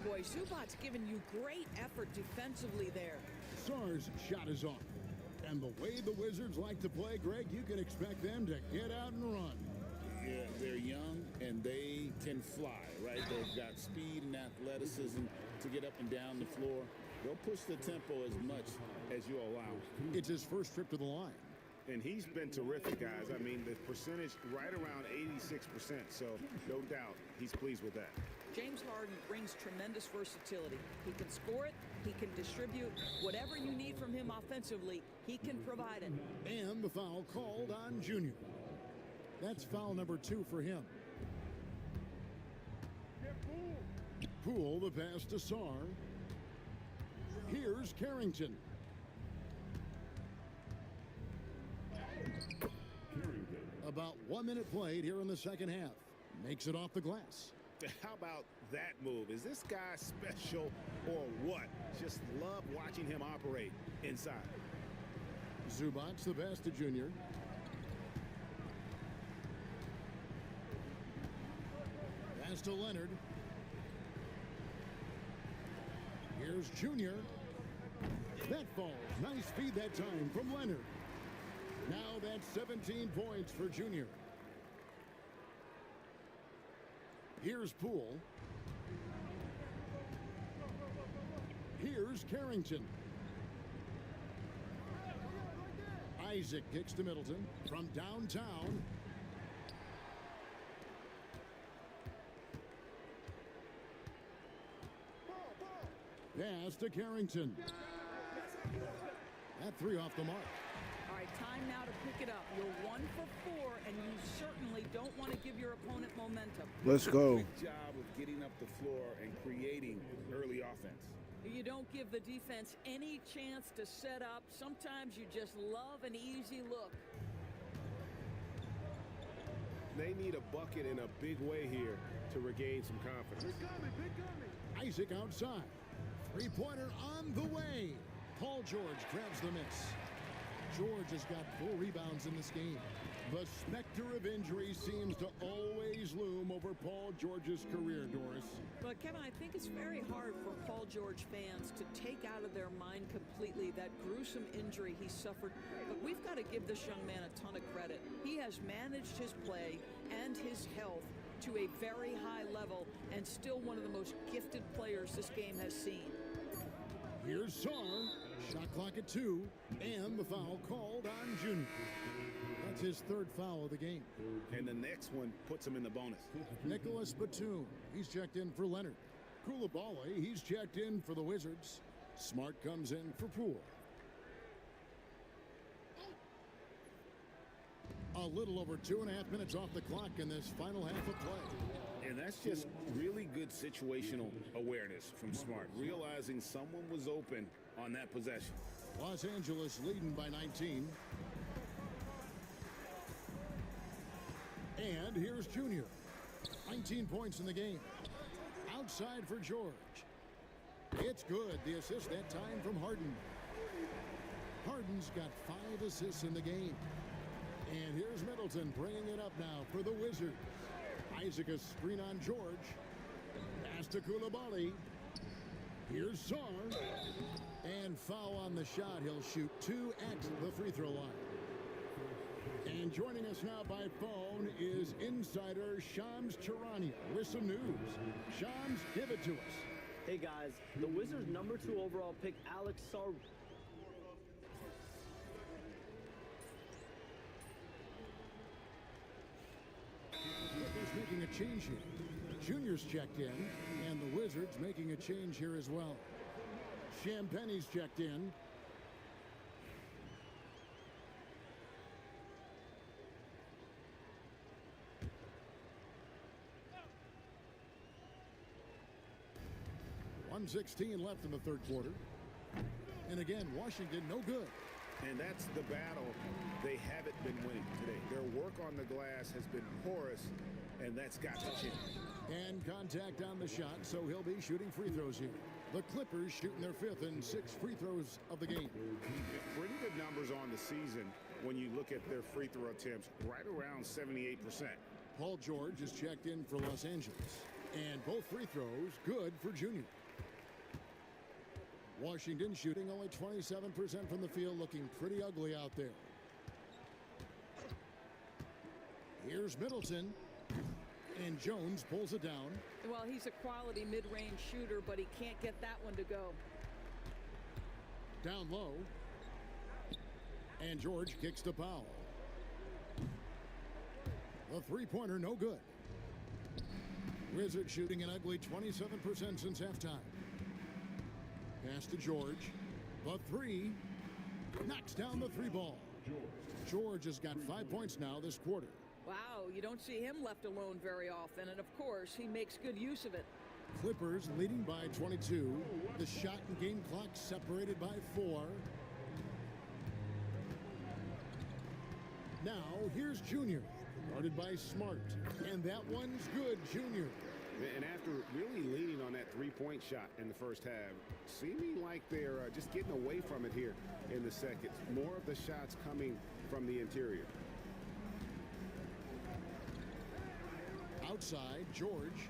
Speaker 5: Boy, Zubats giving you great effort defensively there.
Speaker 3: Sarr's shot is off. And the way the Wizards like to play, Greg, you can expect them to get out and run.
Speaker 4: Yeah, they're young and they can fly, right? They've got speed and athleticism to get up and down the floor. They'll push the tempo as much as you allow.
Speaker 3: It's his first trip to the line.
Speaker 4: And he's been terrific, guys. I mean, the percentage right around 86%, so no doubt he's pleased with that.
Speaker 5: James Harden brings tremendous versatility. He can score it, he can distribute. Whatever you need from him offensively, he can provide it.
Speaker 3: And the foul called on Junior. That's foul number 2 for him. Poole, the pass to Sarr. Here's Carrington. About 1 minute played here in the second half. Makes it off the glass.
Speaker 4: How about that move? Is this guy special or what? Just love watching him operate inside.
Speaker 3: Zubats the pass to Junior. Pass to Leonard. Here's Junior. That falls. Nice feed that time from Leonard. Now that's 17 points for Junior. Here's Poole. Here's Carrington. Isaac kicks to Middleton from downtown. Pass to Carrington. That 3 off the mark.
Speaker 5: All right, time now to pick it up. You're 1 for 4, and you certainly don't want to give your opponent momentum.
Speaker 1: Let's go.
Speaker 4: Good job of getting up the floor and creating early offense.
Speaker 5: You don't give the defense any chance to set up. Sometimes you just love an easy look.
Speaker 4: They need a bucket in a big way here to regain some confidence.
Speaker 3: Isaac outside. Three-pointer on the way. Paul George grabs the miss. George has got 4 rebounds in this game. The specter of injury seems to always loom over Paul George's career, Doris.
Speaker 5: But, Kevin, I think it's very hard for Paul George fans to take out of their mind completely that gruesome injury he suffered. But we've got to give this young man a ton of credit. He has managed his play and his health to a very high level and still one of the most gifted players this game has seen.
Speaker 3: Here's Sarr. Shot clock at 2, and the foul called on Junior. That's his 3rd foul of the game.
Speaker 4: And the next one puts him in the bonus.
Speaker 3: Nicholas Batum, he's checked in for Leonard. Koulibaly, he's checked in for the Wizards. Smart comes in for Poole. A little over 2.5 minutes off the clock in this final half of play.
Speaker 4: And that's just really good situational awareness from Smart, realizing someone was open on that possession.
Speaker 3: Los Angeles leading by 19. And here's Junior. 19 points in the game. Outside for George. It's good. The assist that time from Harden. Harden's got 5 assists in the game. And here's Middleton bringing it up now for the Wizards. Isaac a screen on George. Pass to Koulibaly. Here's Sarr. And foul on the shot. He'll shoot 2 at the free throw line. And joining us now by phone is insider Shams Charania with some news. Shams, give it to us.
Speaker 10: Hey guys, the Wizards' number 2 overall pick, Alex Sarr.
Speaker 3: Clippers making a change here. Junior's checked in, and the Wizards making a change here as well. Champagne's checked in. 1:16 left in the third quarter. And again, Washington no good.
Speaker 4: And that's the battle they haven't been winning today. Their work on the glass has been porous, and that's got to change.
Speaker 3: And contact on the shot, so he'll be shooting free throws here. The Clippers shooting their 5th and 6th free throws of the game.
Speaker 4: Pretty good numbers on the season when you look at their free throw attempts, right around 78%.
Speaker 3: Paul George is checked in for Los Angeles. And both free throws good for Junior. Washington shooting only 27% from the field, looking pretty ugly out there. Here's Middleton. And Jones pulls it down.
Speaker 5: Well, he's a quality mid-range shooter, but he can't get that one to go.
Speaker 3: Down low. And George kicks to Powell. The three-pointer no good. Wizards shooting an ugly 27% since halftime. Pass to George. The three. Knocks down the three ball. George has got 5 points now this quarter.
Speaker 5: Wow, you don't see him left alone very often, and of course, he makes good use of it.
Speaker 3: Clippers leading by 22. The shot and game clock separated by 4. Now, here's Junior, guarded by Smart. And that one's good, Junior.
Speaker 4: And after really leaning on that three-point shot in the first half, seeming like they're just getting away from it here in the second. More of the shots coming from the interior.
Speaker 3: Outside, George.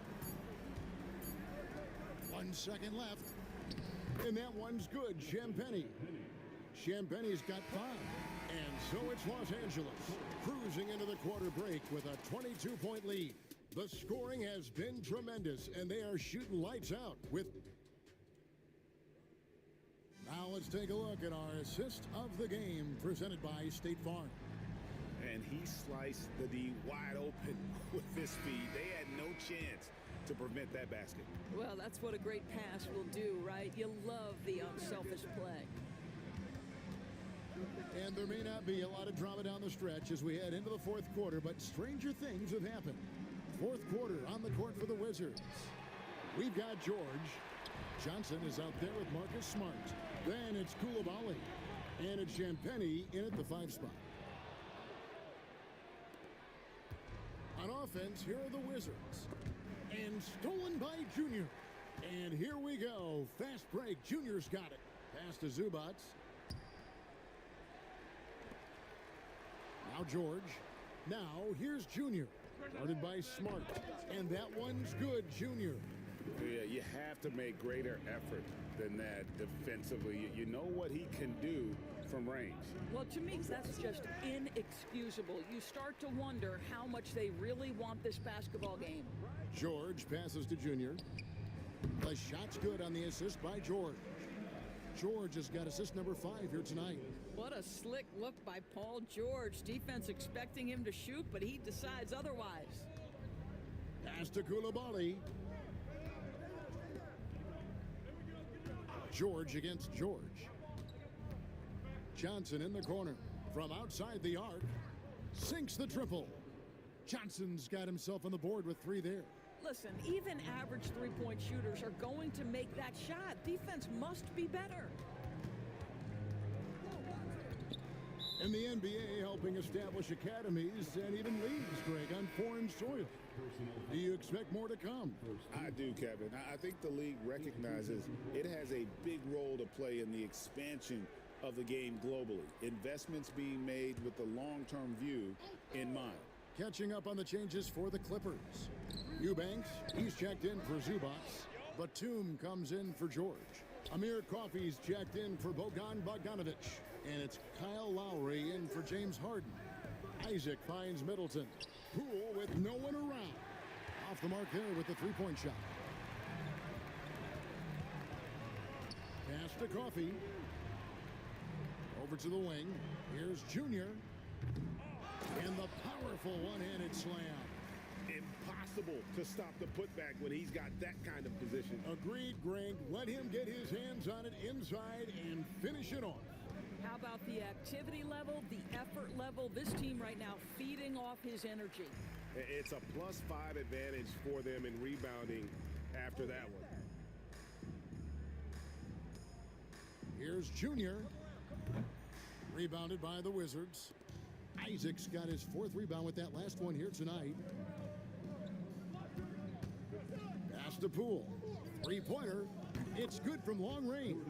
Speaker 3: 1 second left. And that one's good, Champagnie. Champagnie's got 5. And so it's Los Angeles, cruising into the quarter break with a 22-point lead. The scoring has been tremendous, and they are shooting lights out with... Now let's take a look at our assist of the game, presented by State Farm.
Speaker 4: And he sliced the D wide open with his speed. They had no chance to prevent that basket.
Speaker 5: Well, that's what a great pass will do, right? You love the unselfish play.
Speaker 3: And there may not be a lot of drama down the stretch as we head into the fourth quarter, but stranger things have happened. Fourth quarter on the court for the Wizards. We've got George. Johnson is out there with Marcus Smart. Then it's Koulibaly. And it's Champagnie in at the 5 spot. On offense, here are the Wizards. And stolen by Junior. And here we go. Fast break. Junior's got it. Pass to Zubac. Now George. Now here's Junior. Guarded by Smart. And that one's good, Junior.
Speaker 4: Yeah, you have to make greater effort than that defensively. You know what he can do from range.
Speaker 5: Well, to me, that's just inexcusable. You start to wonder how much they really want this basketball game.
Speaker 3: George passes to Junior. The shot's good on the assist by George. George has got assist number 5 here tonight.
Speaker 5: What a slick look by Paul George. Defense expecting him to shoot, but he decides otherwise.
Speaker 3: Pass to Koulibaly. George against George. Johnson in the corner. From outside the arc. Sinks the triple. Johnson's got himself on the board with 3 there.
Speaker 5: Listen, even average three-point shooters are going to make that shot. Defense must be better.
Speaker 3: And the NBA helping establish academies and even leagues, Greg, on foreign soil. Do you expect more to come?
Speaker 4: I do, Kevin. I think the league recognizes it has a big role to play in the expansion of the game globally. Investments being made with the long-term view in mind.
Speaker 3: Catching up on the changes for the Clippers. Eubanks, he's checked in for Zubac. Batum comes in for George. Amir Coffey's checked in for Bogan Bogdanovic. And it's Kyle Lowry in for James Harden. Isaac finds Middleton. Poole with no one around. Off the mark there with the three-point shot. Pass to Coffey. Over to the wing. Here's Junior. And the powerful one-handed slam.
Speaker 4: Impossible to stop the putback when he's got that kind of position.
Speaker 3: Agreed, Greg. Let him get his hands on it inside and finish it off.
Speaker 5: How about the activity level, the effort level? This team right now feeding off his energy.
Speaker 4: It's a +5 advantage for them in rebounding after that one.
Speaker 3: Here's Junior. Rebounded by the Wizards. Isaac's got his 4th rebound with that last one here tonight. Pass to Poole. 3-pointer. It's good from long range.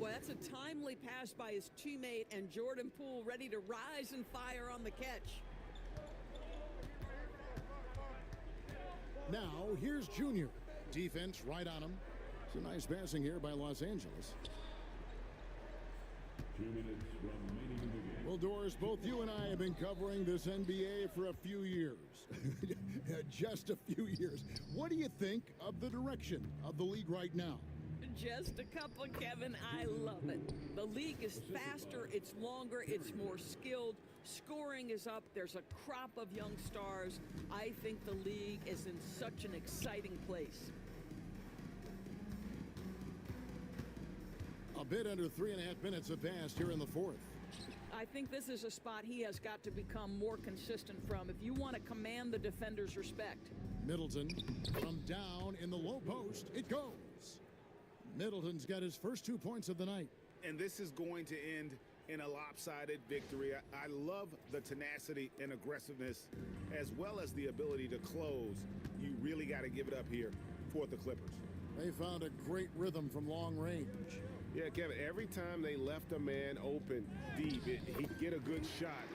Speaker 5: Well, that's a timely pass by his teammate, and Jordan Poole ready to rise and fire on the catch.
Speaker 3: Now, here's Junior. Defense right on him. It's a nice passing here by Los Angeles.
Speaker 2: 2 minutes remaining in the game.
Speaker 3: Well, Doris, both you and I have been covering this NBA for a few years. Just a few years. What do you think of the direction of the league right now?
Speaker 5: Just a couple, Kevin. I love it. The league is faster, it's longer, it's more skilled. Scoring is up. There's a crop of young stars. I think the league is in such an exciting place.
Speaker 3: A bit under 3.5 minutes have passed here in the 4th.
Speaker 5: I think this is a spot he has got to become more consistent from if you want to command the defender's respect.
Speaker 3: Middleton from down in the low post. It goes. Middleton's got his first 2 points of the night.
Speaker 4: And this is going to end in a lopsided victory. I love the tenacity and aggressiveness as well as the ability to close. You really got to give it up here for the Clippers.
Speaker 3: They found a great rhythm from long range.
Speaker 20: Yeah, Kevin, every time they left a man open deep, he'd get a good shot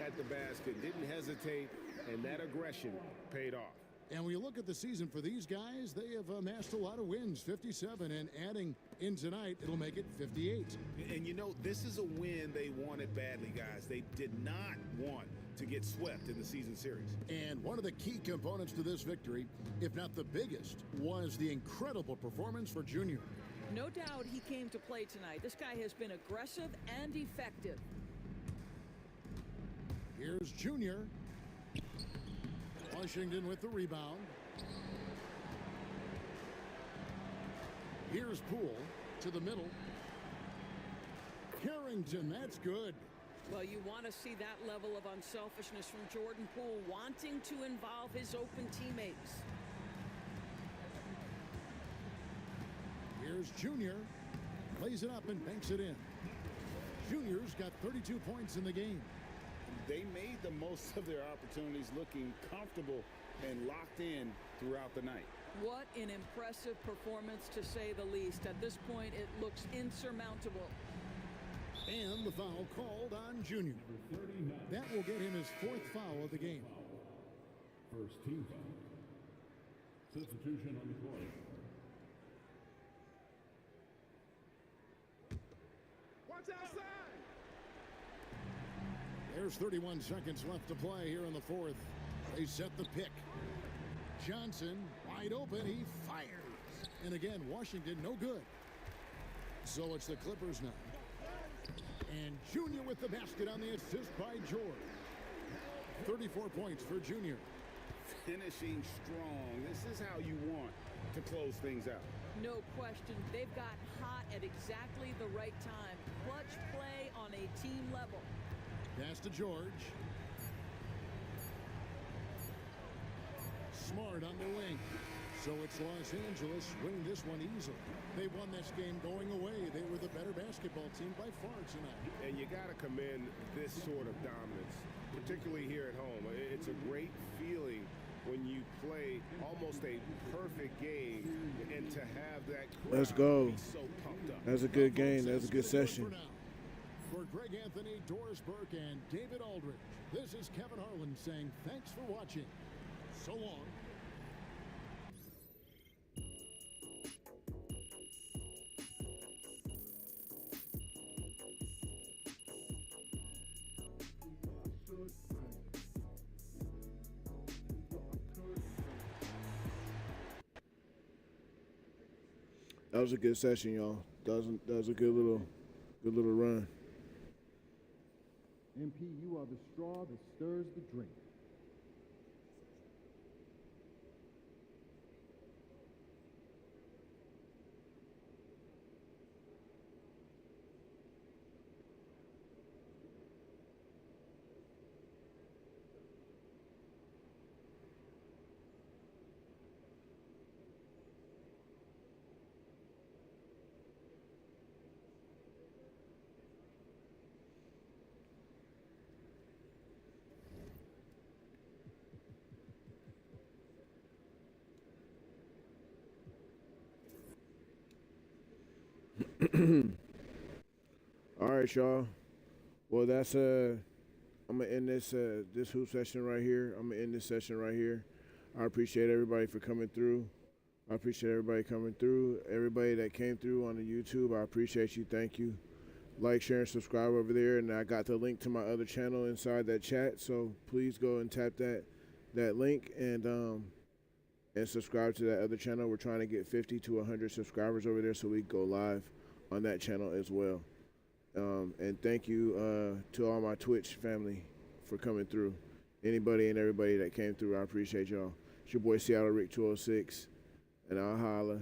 Speaker 20: at the basket. Didn't hesitate, and that aggression paid off.
Speaker 3: And when you look at the season for these guys, they have amassed a lot of wins, 57, and adding in tonight, it'll make it 58.
Speaker 4: And you know, this is a win they wanted badly, guys. They did not want to get swept in the season series.
Speaker 3: And one of the key components to this victory, if not the biggest, was the incredible performance for Junior.
Speaker 5: No doubt he came to play tonight. This guy has been aggressive and effective.
Speaker 3: Here's Junior. Washington with the rebound. Here's Poole to the middle. Harrington, that's good.
Speaker 5: Well, you want to see that level of unselfishness from Jordan Poole, wanting to involve his open teammates.
Speaker 3: Here's Junior. Plays it up and banks it in. Junior's got 32 points in the game.
Speaker 4: They made the most of their opportunities, looking comfortable and locked in throughout the night.
Speaker 5: What an impressive performance, to say the least. At this point, it looks insurmountable.
Speaker 3: And the foul called on Junior. That will get him his 4th foul of the game.
Speaker 2: First team foul. Substitution on the court.
Speaker 9: Watch outside!
Speaker 3: There's 31 seconds left to play here in the 4th. They set the pick. Johnson, wide open, he fires. And again, Washington, no good. So it's the Clippers now. And Junior with the basket on the assist by George. 34 points for Junior.
Speaker 4: Finishing strong. This is how you want to close things out.
Speaker 5: No question. They've got hot at exactly the right time. Clutch play on a team level.
Speaker 3: Pass to George. Smart on the wing. So it's Los Angeles winning this one easily. They won this game going away. They were the better basketball team by far tonight.
Speaker 20: And you got to commend this sort of dominance, particularly here at home. It's a great feeling when you play almost a perfect game and to have that crowd
Speaker 1: Let's go.
Speaker 20: be so pumped up.
Speaker 1: That's a good game. That's a good session.
Speaker 3: For Greg Anthony, Doris Burke, and David Aldridge, this is Kevin Harlan saying thanks for watching. So long.
Speaker 1: That was a good session, y'all. That was a good little run.
Speaker 2: MP, you are the straw that stirs the drink.
Speaker 1: All right, y'all. Well, that's I'm gonna end this this hoop session right here. I'm gonna end this session right here. I appreciate everybody for coming through. I appreciate everybody coming through. Everybody that came through on the YouTube, I appreciate you. Thank you. Like, share, and subscribe over there. And I got the link to my other channel inside that chat. So please go and tap that link and subscribe to that other channel. We're trying to get 50 to 100 subscribers over there so we go live on that channel as well. And thank you to all my Twitch family for coming through. Anybody and everybody that came through, I appreciate y'all. It's your boy Seattle Rick 206, and I'll holla.